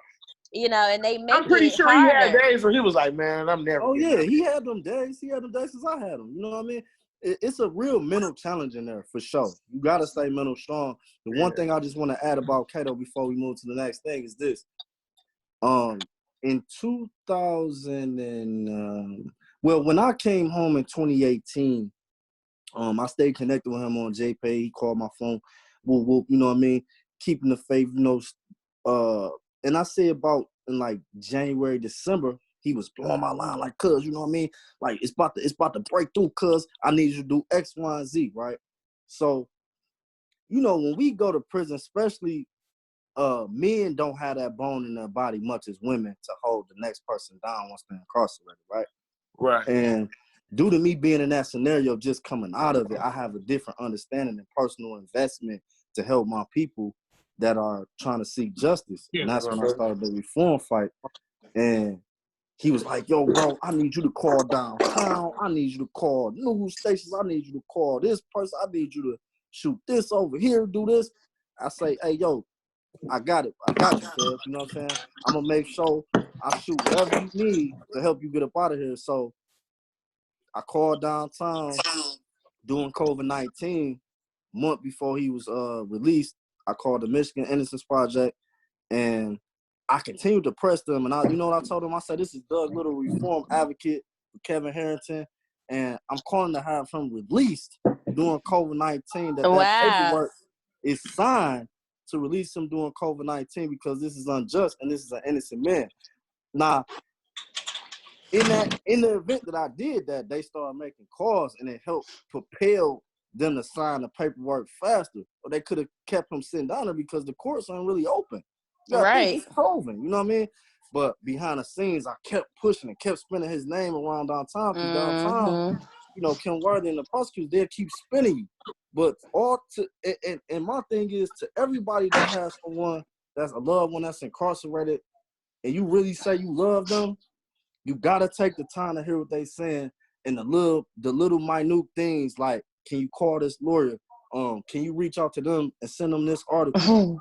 You know, and they make I'm pretty it sure he had harder. days where he was like, man, I'm never Oh getting yeah, out. he had them days. He had them days since I had them. You know what I mean? It's a real mental challenge in there for sure. You gotta stay mental strong. The one thing I just want to add about Kato before we move to the next thing is this. In 2000 and when I came home in 2018, I stayed connected with him on JPay. He called my phone. Whoop, whoop, you know what I mean? Keeping the faith, you know. And I say about in like January, December, he was blowing my line like, cuz, you know what I mean? Like it's about to break through, cuz I need you to do X, Y, and Z, right? So, you know, when we go to prison, especially men don't have that bone in their body much as women to hold the next person down once they're incarcerated, right? Right. And due to me being in that scenario, just coming out of it, I have a different understanding and personal investment to help my people that are trying to seek justice. And that's when I started the reform fight. And he was like, yo, bro, I need you to call downtown. I need you to call news stations. I need you to call this person. I need you to shoot this over here, do this. I say, hey, yo, I got it. I got you, cuz. You know what I'm saying? I'm going to make sure I shoot whatever you need to help you get up out of here. So I called downtown during COVID-19, month before he was released. I called the Michigan Innocence Project, and I continued to press them. And you know what I told him? I said, this is Doug Little, reform advocate for Kevin Harrington, and I'm calling to have him released during COVID-19. That Wow. paperwork is signed to release him during COVID-19 because this is unjust and this is an innocent man. Now, in the event that I did that, they started making calls and it helped propel them to sign the paperwork faster. Or they could have kept him sitting down there because the courts aren't really open. You gotta think it's COVID, you know what I mean? But behind the scenes, I kept pushing and kept spinning his name around downtown because downtown, you know, Kim Worthy and the prosecutors, they'll keep spinning you. But and my thing is to everybody that has someone that's a loved one that's incarcerated and you really say you love them, you gotta take the time to hear what they saying and the little minute things like, can you call this lawyer? Can you reach out to them and send them this article?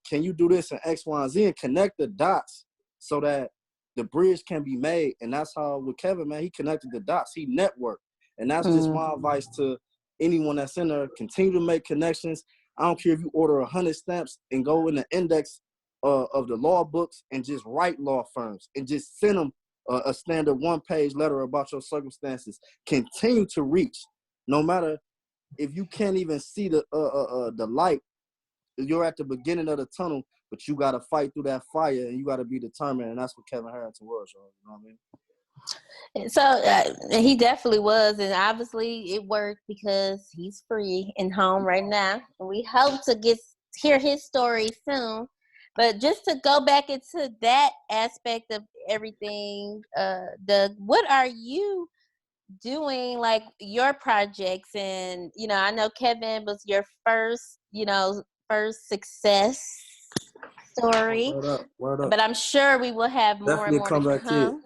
Can you do this in X, Y, and Z and connect the dots so that the bridge can be made? And that's how with Kevin, man, he connected the dots. He networked. And that's just my advice to anyone that's in there. Continue to make connections. I don't care if you order 100 stamps and go in the index of the law books and just write law firms and just send them a standard one-page letter about your circumstances. Continue to reach, no matter if you can't even see the light. You're at the beginning of the tunnel, but you got to fight through that fire, and you got to be determined. And that's what Kevin Harrington was, you know what I mean? So he definitely was, and obviously it worked because he's free and home right now. And we hope to hear his story soon. But just to go back into that aspect of everything, Doug, what are you doing, like your projects? And, you know, I know Kevin was your first success story. Word up. But I'm sure we will have more and more to come.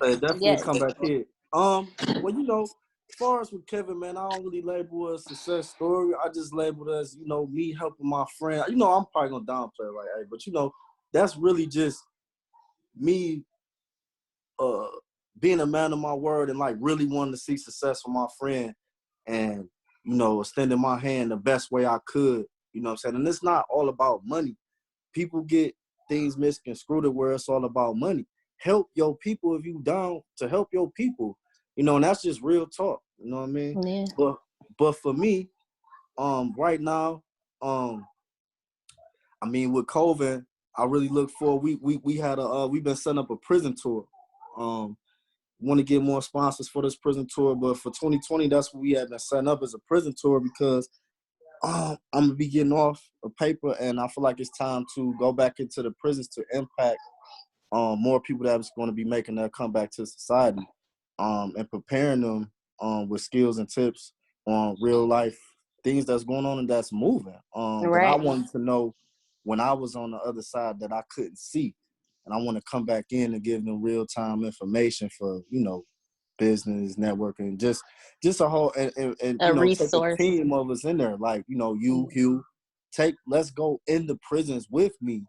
Definitely come back here. Well, you know, as far as with Kevin, man, I don't really label it a success story. I just label it as, you know, me helping my friend. You know, I'm probably gonna downplay it, like, hey, but you know, that's really just me being a man of my word and like really wanting to see success for my friend and, you know, extending my hand the best way I could, you know what I'm saying? And it's not all about money. People get things misconstrued where it's all about money. Help your people if you down to help your people, you know, and that's just real talk, you know what I mean? Yeah. But for me, right now, I mean, with COVID, I really look for, we've been setting up a prison tour. Want to get more sponsors for this prison tour, but for 2020, that's what we have been setting up as a prison tour because I'm gonna be getting off a paper, and I feel like it's time to go back into the prisons to impact more people that's going to be making that comeback to society, and preparing them with skills and tips on real life things that's going on and that's moving. That I wanted to know when I was on the other side that I couldn't see, and I want to come back in and give them real time information for business networking, just a whole and A take a resource. team of us in there, like you Hugh, let's go in the prisons with me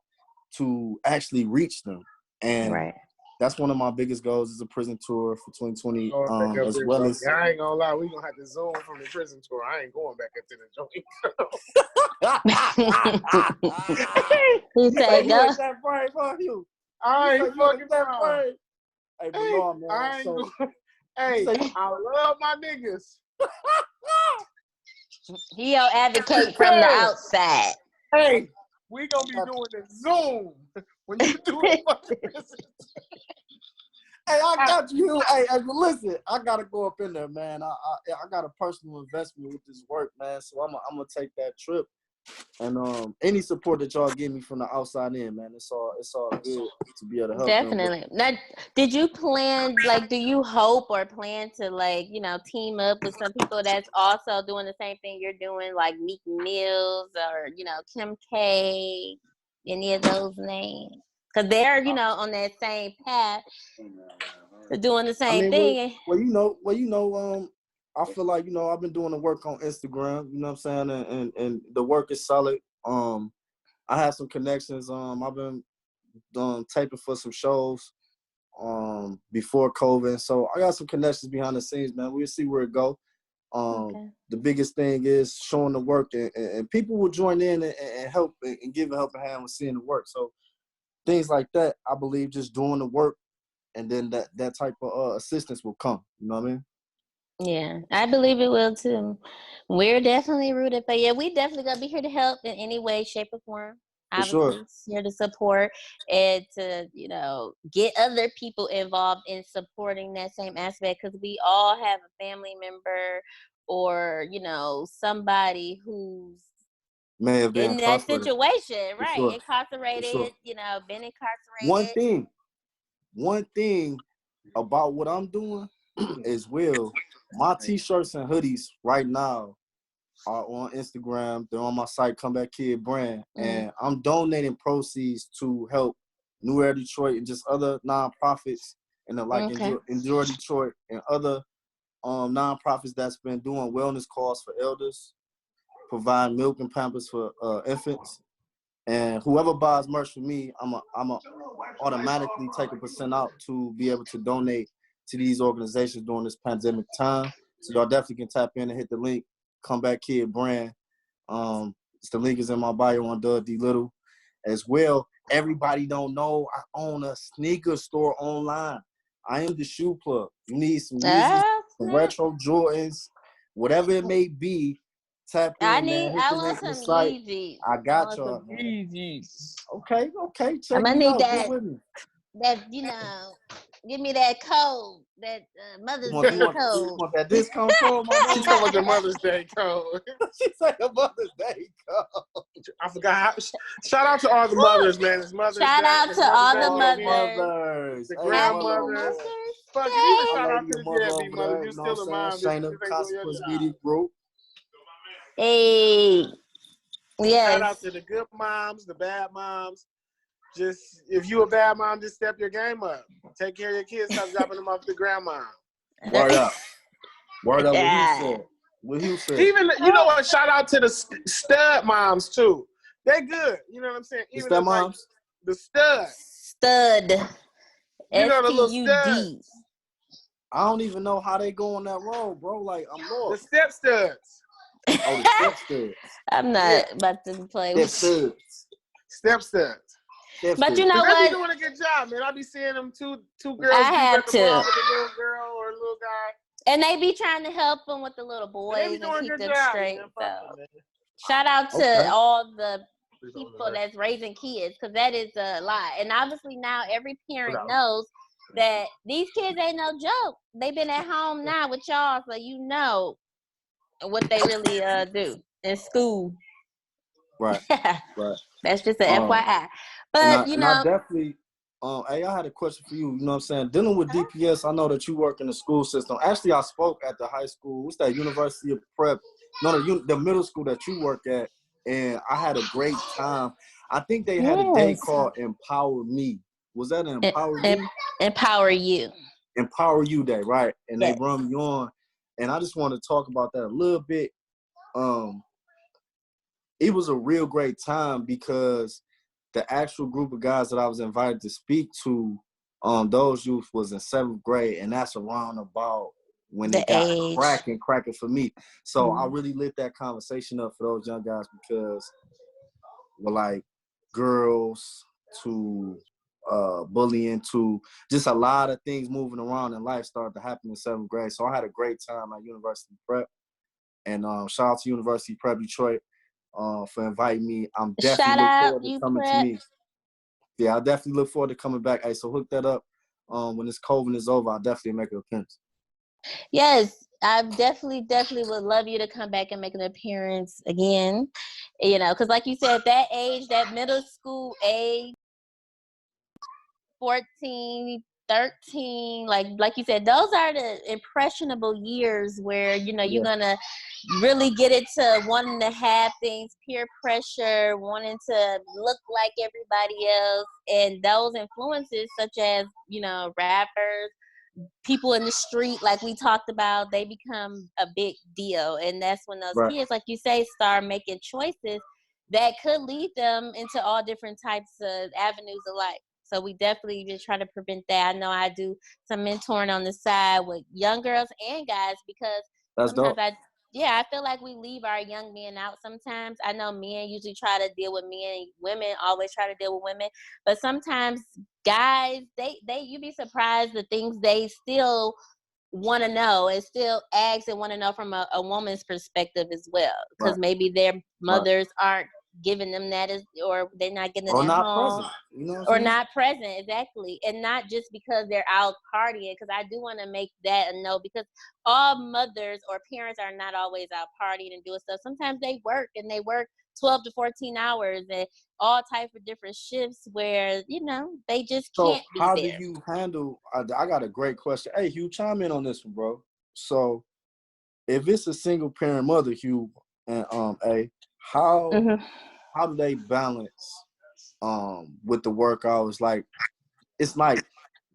to actually reach them. And that's one of my biggest goals is a prison tour for 2020, as well as I ain't gonna lie, we gonna have to zoom from the prison tour. I ain't going back into the joint. He said, "Go." That brave, you. I ain't fucking that brave. Hey, but no, man. I ain't going. Hey, I love my niggas. He'll advocate from the outside. Hey, we gonna be doing the Zoom when you do it. Hey, I got you. Hey, listen, I gotta go up in there, man. I got a personal investment with this work, man. So I'm gonna take that trip. And any support that y'all give me from the outside in, man, it's all good to be able to help Definitely. them. Now, did you plan, like, do you hope or plan to, like, team up with some people that's also doing the same thing you're doing, like Meek Mills or, Kim K, any of those names? Because they're, on that same path, doing the same thing. I feel like, I've been doing the work on Instagram, you know what I'm saying? And the work is solid. I have some connections. I've been taping for some shows before COVID. So I got some connections behind the scenes, man. We'll see where it go. The biggest thing is showing the work, and people will join in and help and give a helping hand with seeing the work. So things like that, I believe just doing the work, and then that type of assistance will come. You know what I mean? Yeah, I believe it will too. We're definitely rooted for you. We definitely gonna be here to help in any way, shape, or form. Obviously, here to support and to get other people involved in supporting that same aspect, because we all have a family member or somebody who's may have been in that situation, right? Sure. Incarcerated, been incarcerated. One thing about what I'm doing is my t-shirts and hoodies right now are on Instagram. They're on my site, Comeback Kid brand, and I'm donating proceeds to help New Era Detroit and just other nonprofits and Endure Detroit and other nonprofits that's been doing wellness calls for elders, provide milk and pampers for infants. And whoever buys merch for me, I'm automatically take a % out to be able to donate to these organizations during this pandemic time. So y'all definitely can tap in and hit the link, Comeback Kid brand. The link is in my bio on Doug D. Little. As well, everybody don't know I own a sneaker store online. I am the shoe plug. You need some Yeezys, some retro Jordans, whatever it may be. Tap in, man. I want some Yeezys. I got y'all. Yeezys. Okay. Check I'm gonna me need out. that. Get with me. That give me that code, that Mother's Day code. You want that discount code, my She talking about the Mother's Day code. She said the Mother's Day code. I forgot. Shout out to all the mothers, man. It's Mother's Day. Shout out to all the mothers. The grandmothers. Fuck it, even shout out to the deadbeat mother. You still a mom. Shayna, Consequence Media Group. Hey. Yes. Shout out to the good moms, the bad moms. Just, if you a bad mom, just step your game up. Take care of your kids. Stop dropping them off to grandma. Word up. What he said. Even, you know what? Shout out to the stud moms, too. They good. You know what I'm saying? Even the moms? The stud. Stud. You know the little studs. I don't even know how they go on that road, bro. Like, I'm lost. The step studs. Oh, the step studs. I'm not about to play with studs. Step studs. But you know what? They be doing a good job, man. I be seeing them two girls. I have to. With a little girl or a little guy. And they be trying to help them with the little boys and keep them straight. So shout out to all the people that's raising kids, because that is a lot. And obviously now every parent knows that these kids ain't no joke. They've been at home now with y'all, so you know what they really do in school. Right. That's just an FYI. But I definitely Hey, I had a question for you. You know what I'm saying? Dealing with DPS, I know that you work in the school system. Actually, I spoke at the high school. What's that? University of Prep. No, the middle school that you work at, and I had a great time. I think they had a day Yes. called Empower Me. Was that an Em- Empower em- Me? Empower you. Empower You Day, right? And they Yes. run me on, and I just want to talk about that a little bit. It was a real great time because the actual group of guys that I was invited to speak to, those youth was in 7th grade, and that's around about when The it got age. cracking for me. So I really lit that conversation up for those young guys because we're like girls to bullying to just a lot of things moving around in life started to happen in 7th grade. So I had a great time at University Prep, and shout out to University Prep Detroit for inviting me. I'm Shout definitely look out, forward to you coming to prep. me. Yeah, I definitely look forward to coming back. Hey, so hook that up. When this COVID is over, I'll definitely make an appearance. Yes, I definitely would love you to come back and make an appearance again. You know, because like you said, that age, that middle school age, 14, 13, like you said, those are the impressionable years where, you know, you're Yeah. going to really get into wanting to have things, peer pressure, wanting to look like everybody else. And those influences such as, you know, rappers, people in the street, like we talked about, they become a big deal. And that's when those Right. kids, like you say, start making choices that could lead them into all different types of avenues of life. So we definitely been trying to prevent that. I know I do some mentoring on the side with young girls and guys because That's sometimes dope. I feel like we leave our young men out sometimes. I know men usually try to deal with men, women always try to deal with women, but sometimes guys, they you'd be surprised the things they still want to know and still ask and want to know from a woman's perspective as well, because Right. maybe their Right. mothers aren't giving them that, or they're not getting it Or at not home, present. You know what I'm or saying? not present, exactly. And not just because they're out partying, because I do want to make that a note, because all mothers or parents are not always out partying and doing stuff. Sometimes they work, and they work 12 to 14 hours and all type of different shifts where, you know, they just So can't be how do there. you handle, I got a great question. Hey, Hugh, chime in on this one, bro. So if it's a single parent mother, Hugh, and how do they balance with the work hours? Like, it's like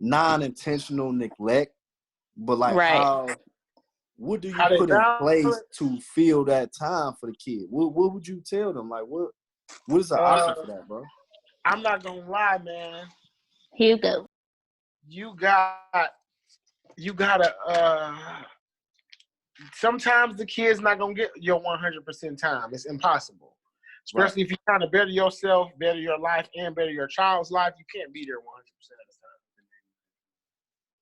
non-intentional neglect, but like Right. what do you How they put in balance? place to fill that time for the kid? What would you tell them? Like, what is the option for that, bro? I'm not gonna lie, man. Hugo. You gotta. Sometimes the kid's not gonna get your 100% time. It's impossible. Right. Especially if you're trying to better yourself, better your life, and better your child's life. You can't be there 100% of the time.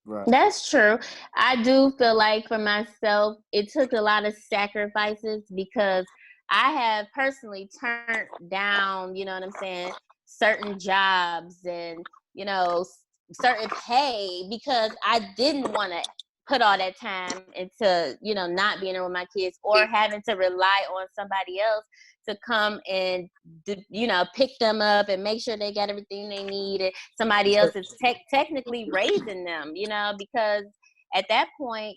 Right. That's true. I do feel like for myself, it took a lot of sacrifices because I have personally turned down, you know what I'm saying, certain jobs and, you know, certain pay because I didn't want to put all that time into, you know, not being there with my kids or having to rely on somebody else to come and, you know, pick them up and make sure they got everything they need. And somebody else is technically raising them, you know, because at that point,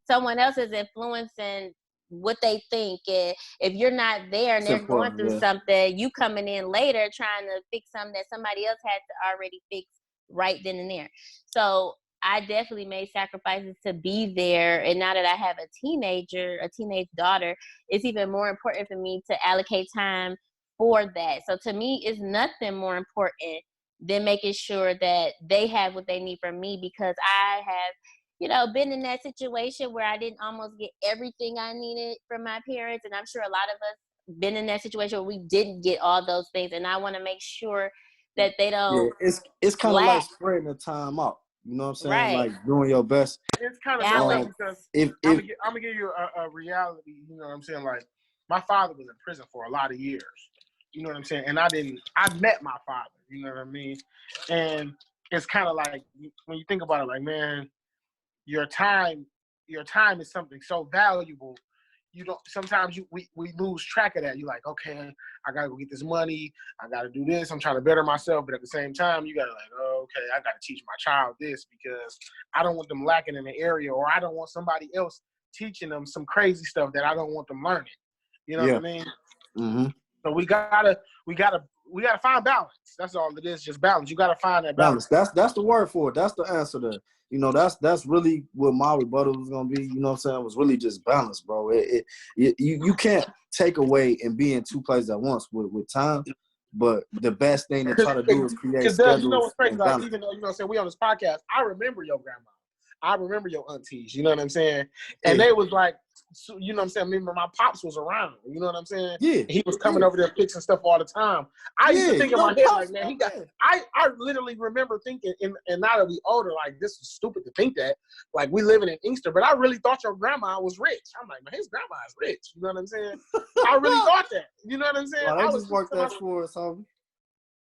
someone else is influencing what they think. And if you're not there and It's they're going important, through yeah. something, you coming in later trying to fix something that somebody else had to already fix right then and there. So I definitely made sacrifices to be there. And now that I have a teenage daughter, it's even more important for me to allocate time for that. So to me, it's nothing more important than making sure that they have what they need from me, because I have, you know, been in that situation where I didn't almost get everything I needed from my parents. And I'm sure a lot of us been in that situation where we didn't get all those things. And I want to make sure that they Yeah, don't it's kind of like lack. spreading the time out. You know what I'm saying? Right. Like doing your best. It's kind of messed up Balance. because If I'm gonna give you a reality. You know what I'm saying? Like, my father was in prison for a lot of years. You know what I'm saying? And I met my father. You know what I mean? And it's kind of like when you think about it, like, man, your time is something so valuable. you don't. Sometimes we lose track of that. You're like, okay, I gotta go get this money. I gotta do this. I'm trying to better myself, but at the same time, you gotta like, oh, okay, I gotta teach my child this because I don't want them lacking in the area, or I don't want somebody else teaching them some crazy stuff that I don't want them learning. You know what I mean? Mm-hmm. So we gotta find balance. That's all it is, just balance. You gotta find that balance. That's the word for it. That's the answer there. You know, that's really what my rebuttal was gonna be. You know what I'm saying? It was really just balance, bro. You can't take away and be in two places at once with time. But the best thing to try to do is create schedules. You know what's crazy? And like, balance. even though, you know what I'm saying, we on this podcast, I remember your grandma. I remember your aunties, you know what I'm saying? And they was like, you know what I'm saying? I remember my pops was around, you know what I'm saying? Yeah. And he was coming over there fixing stuff all the time. I used to think in my head, like, man, I literally remember thinking, and now that we older, like, this is stupid to think that, like, we living in Inkster, but I really thought your grandma was rich. I'm like, man, his grandma is rich, you know what I'm saying? I really thought that, you know what I'm saying? Well, I just worked that for us, homie.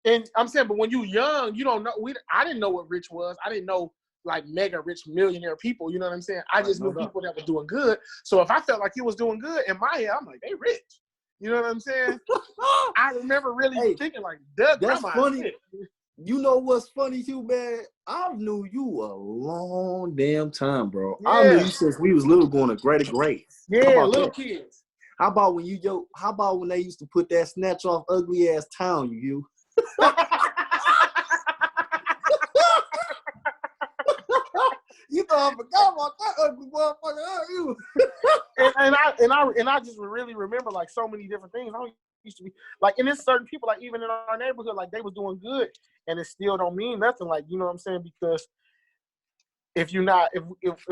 And I'm saying, but when you young, you don't know, I didn't know what rich was. I didn't know like mega rich millionaire people, you know what I'm saying? I just knew people that were doing good. So if I felt like he was doing good, in my head, I'm like, they rich. You know what I'm saying? I remember really thinking like, that's funny. You know what's funny too, man? I knew you a long damn time, bro. Yeah. I knew you since we was little going to greater grades. Yeah, little kids. How about when they used to put that snatch off ugly ass town, you? You thought I forgot about that ugly motherfucker, you? and I just really remember like so many different things. I used to be like, and there's certain people like even in our neighborhood, like they was doing good, and it still don't mean nothing. Like, you know what I'm saying? Because if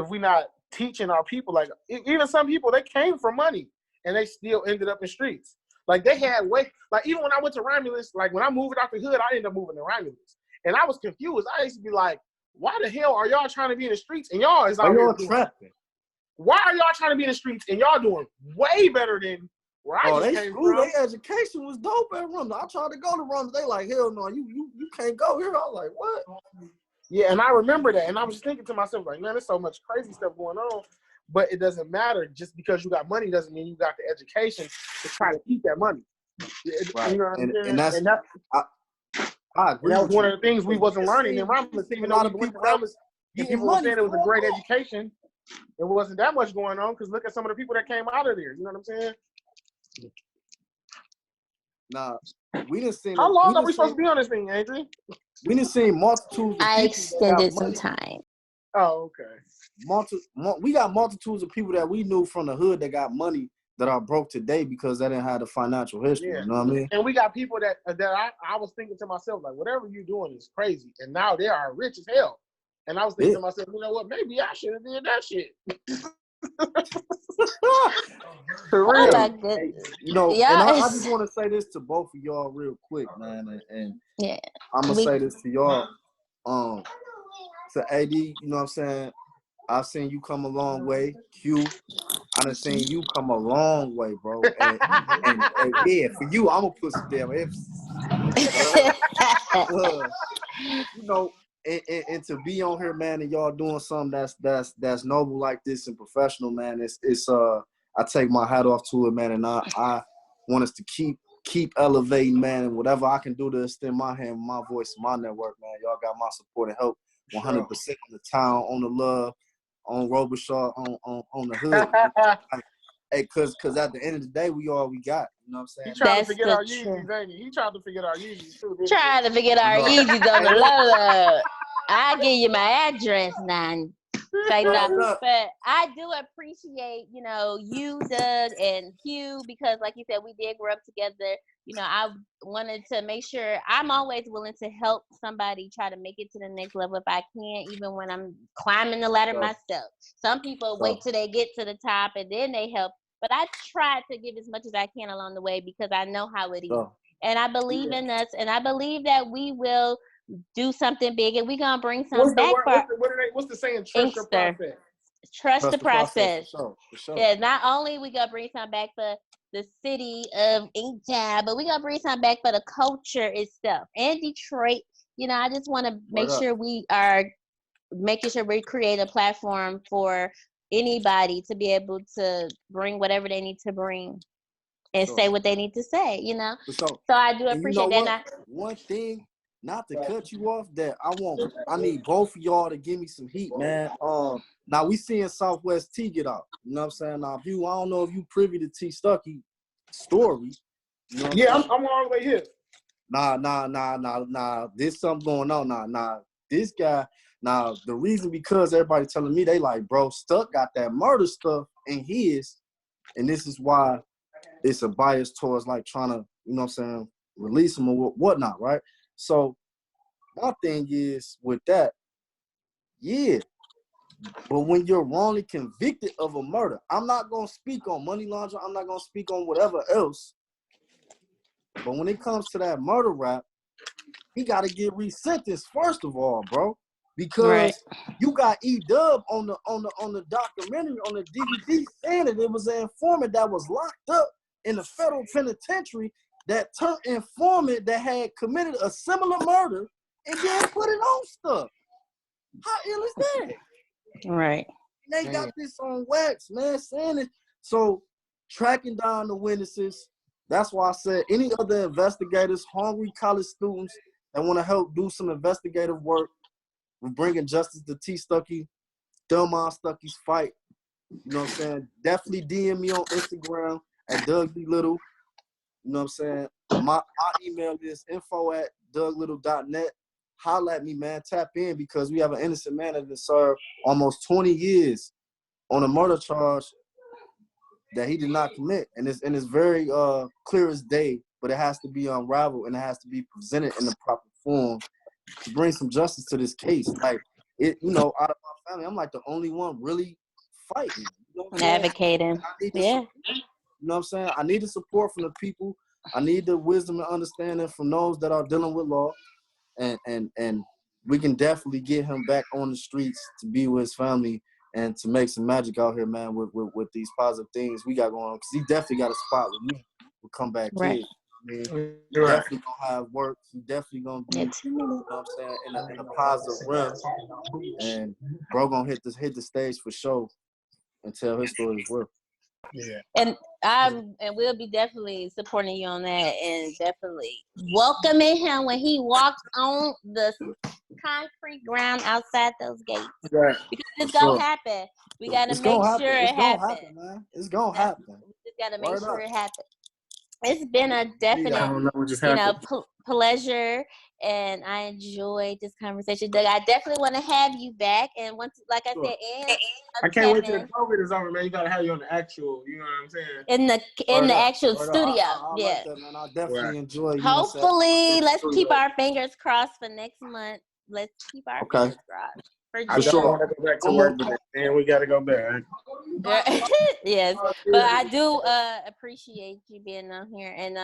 we not teaching our people, like even some people, they came from money and they still ended up in streets. Like they had like even when I went to Romulus, like when I moved out the hood, I ended up moving to Romulus, and I was confused. I used to be like, why the hell are y'all trying to be in the streets and y'all is out here trapping? Why are y'all trying to be in the streets and y'all doing way better than where I just came from? Their education was dope at Rumble. I tried to go to Rumble. They like, hell no, you can't go here. I was like, what? Yeah, and I remember that. And I was thinking to myself, like, man, there's so much crazy stuff going on. But it doesn't matter. Just because you got money doesn't mean you got the education to try to keep that money. Right. You know what I'm saying? I agree. That was one of the things we wasn't learning in Romulus. Even though we went to Romulus, and people were saying it was a great education, there wasn't that much going on because look at some of the people that came out of there. You know what I'm saying? Nah, we didn't see. How long are we supposed to be on this thing, Adrian? We didn't see multitudes. I extended some time. Oh, okay. We got multitudes of people that we knew from the hood that got money that are broke today because they didn't have the financial history. Yeah. You know what I mean? And we got people that I was thinking to myself, like, whatever you're doing is crazy. And now they are rich as hell. And I was thinking to myself, you know what? Maybe I should have did that shit. For real. Oh my goodness. You know, and I just want to say this to both of y'all real quick, man. And I'm going to say this to y'all. To AD, you know what I'm saying? I've seen you come a long way. Q, I done seen you come a long way, bro. And yeah, for you, I'm gonna put some damn emphasis. You know, and to be on here, man, and y'all doing something that's noble like this and professional, man. It's I take my hat off to it, man, and I want us to keep elevating, man, and whatever I can do to extend my hand, my voice, my network, man. Y'all got my support and help 100% on the town, on the love, on Robichaud, on the hood. Hey, cause at the end of the day, we all we got. You know what I'm saying? He trying to forget our Yeezys, ain't he? He tried to forget our Yeezys too. Trying to forget our Yeezys on the low. I give you my address now. Say no, but I do appreciate, you you, Doug, and Hugh, because like you said, we did grow up together. I wanted to make sure I'm always willing to help somebody try to make it to the next level if I can, even when I'm climbing the ladder myself. Some people wait till they get to the top and then they help, but I try to give as much as I can along the way because I know how it is. And I believe in us, and I believe that we will do something big, and we're gonna bring something back. What's the saying? Trust the process. Trust the process. For sure. Yeah, not only we gonna bring something back for the city of Inktown, but we gonna bring something back for the culture itself and Detroit. I just want to make sure we are making sure we create a platform for anybody to be able to bring whatever they need to bring and Sure. say what they need to say, you know. For sure. So I do And you know appreciate what? that. One thing, not to cut you off, that I need both of y'all to give me some heat, man. Now we seeing Southwest T get out. You know what I'm saying? Now, I don't know if you privy to T Stucky story. You know Yeah, I'm all the way here. Nah. There's something going on. Nah. This guy, the reason because everybody telling me they like, bro, Stuck got that murder stuff in his, and this is why it's a bias towards like trying to, you know what I'm saying, release him or whatnot, right? So my thing is with that, yeah. But when you're wrongly convicted of a murder, I'm not gonna speak on money laundering, I'm not gonna speak on whatever else. But when it comes to that murder rap, he gotta get resentenced first of all, bro. Because you got E-Dub on the documentary, on the DVD, saying that it was an informant that was locked up in the federal penitentiary that turned informant that had committed a similar murder and then put it on Stuck. How ill is that? Right. And they got this on wax, man, saying it. So tracking down the witnesses, that's why I said any other investigators, hungry college students that want to help do some investigative work, we're bringing justice to T Stucky, Delmon Stucky's fight. You know what I'm saying? Definitely DM me on Instagram at Doug B. Little. You know what I'm saying? My email is info@douglittle.net. Holla at me, man. Tap in because we have an innocent man that has served almost 20 years on a murder charge that he did not commit. And it's very clear as day, but it has to be unraveled and it has to be presented in the proper form to bring some justice to this case. Like, it, you know, out of my family, I'm like the only one really fighting. You know what I'm saying? Advocating. Yeah. You know what I'm saying? I need the support from the people. I need the wisdom and understanding from those that are dealing with law. And we can definitely get him back on the streets to be with his family and to make some magic out here, man, with these positive things we got going on. Because he definitely got a spot with me with Comeback Kid. I mean, he definitely gonna have work. He definitely gonna be, you know what I'm saying, in a positive realm. And bro gonna hit the stage for sure and tell his story as well. Yeah. And we'll be definitely supporting you on that and definitely welcoming him when he walks on the concrete ground outside those gates. Right. Because it's gonna happen. We gotta make sure it happens. Man. It's gonna happen. We just gotta make sure it happens. It's been a definite, pleasure, and I enjoyed this conversation, Doug. I definitely want to have you back, and once, like I said, and I can't wait till the COVID is over, man. You gotta have you on the actual, you know what I'm saying? In the actual studio. I like that, man. I definitely enjoy. You Hopefully, let's keep our fingers crossed for next month. Let's keep our fingers crossed. I don't want to go back to work, but then we got to go back. Yes, but I do appreciate you being on here, and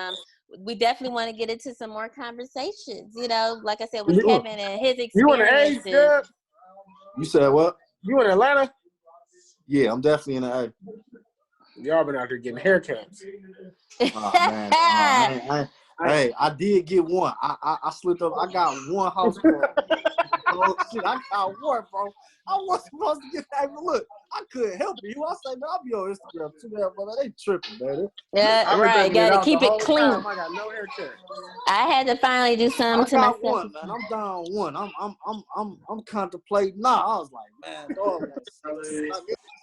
we definitely want to get into some more conversations. You know, like I said, with Kevin and his experiences. You in the A? You said what? You in Atlanta? Yeah, I'm definitely in the A. Y'all been out there getting haircuts. Man. Hey, I did get one. I slipped up. I got one house call. Oh shit, I got one, bro. I wasn't supposed to get that. Look, I couldn't help you. I say, man, I'll be on Instagram too, man, brother. They tripping, man. Yeah, right. Gotta keep it clean. I got no haircut. I had to finally do something to myself. One, man. I'm down one. I'm contemplating. Nah, I was like, man, dog,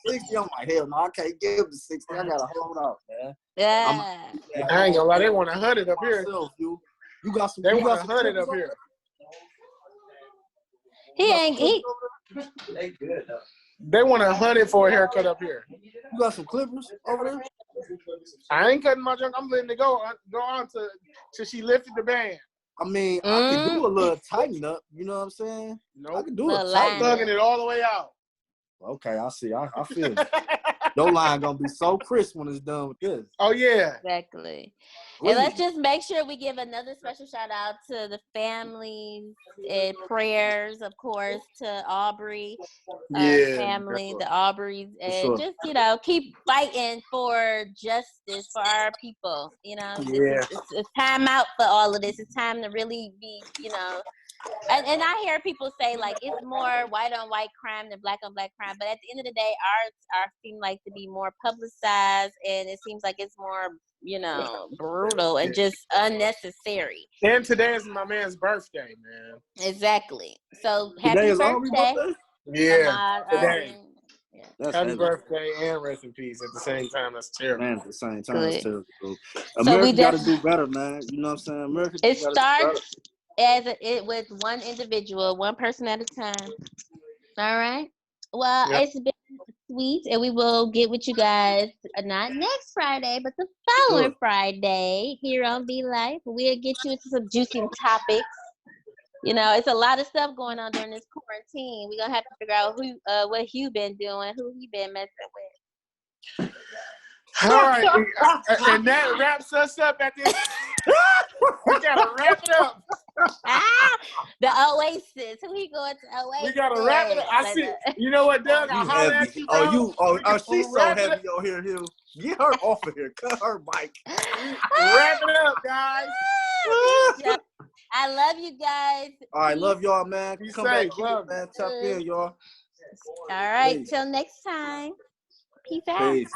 60. I'm like, hell no, I can't give him the 60. I gotta hold out, man. Yeah. I ain't gonna lie, they want 100 up here. You got some. They want 100 up here. They good though. They want 100 for a haircut up here. You got some clippers over there? I ain't cutting my junk. I'm letting it go on till she lifted the band. I mean, I could do a little tighten up. You know what I'm saying? Nope. I could do a tighten. I'm thugging it all the way out. Okay, I see. I feel it. Your line gonna be so crisp when it's done with this. Oh yeah, exactly. And let's just make sure we give another special shout out to the families and prayers, of course, to Aubrey family, the Aubreys, and just keep fighting for justice for our people. It's time out for all of this. It's time to really be And I hear people say like it's more white on white crime than black on black crime, but at the end of the day, ours seem like to be more publicized, and it seems like it's more, you know, brutal and just unnecessary. And today is my man's birthday, man. Exactly. So Today happy is Aubrey's birthday, birthday? Yeah, Ahmad today. Yeah. That's Happy heavy. birthday and rest in peace at the same time. That's terrible. Man, at the same time, Good. it's terrible. Bro. So we America got to do better, man. You know what I'm saying? America It just got to do better. starts with one individual, one person at a time. All right. Well, Yep. it's been sweet, and we will get with you guys not next Friday, but the following Sure. Friday here on Be Life. We'll get you into some juicy topics. You know, it's a lot of stuff going on during this quarantine. We're gonna have to figure out what Hugh been doing, who he been messing with. All right, and that wraps us up at this. We gotta wrap it up. The Oasis. Who he going to Oasis? We gotta wrap it up. I see. You know what, Doug? I'll holler at you, bro. She's so heavy on here, Hugh. Get her off of here. Cut her mic. Wrap it up, guys. I love you guys. All right, love y'all, man. Be Come safe, back, love man. Tap in, y'all. All right, Peace. till next time. Peace out. Peace.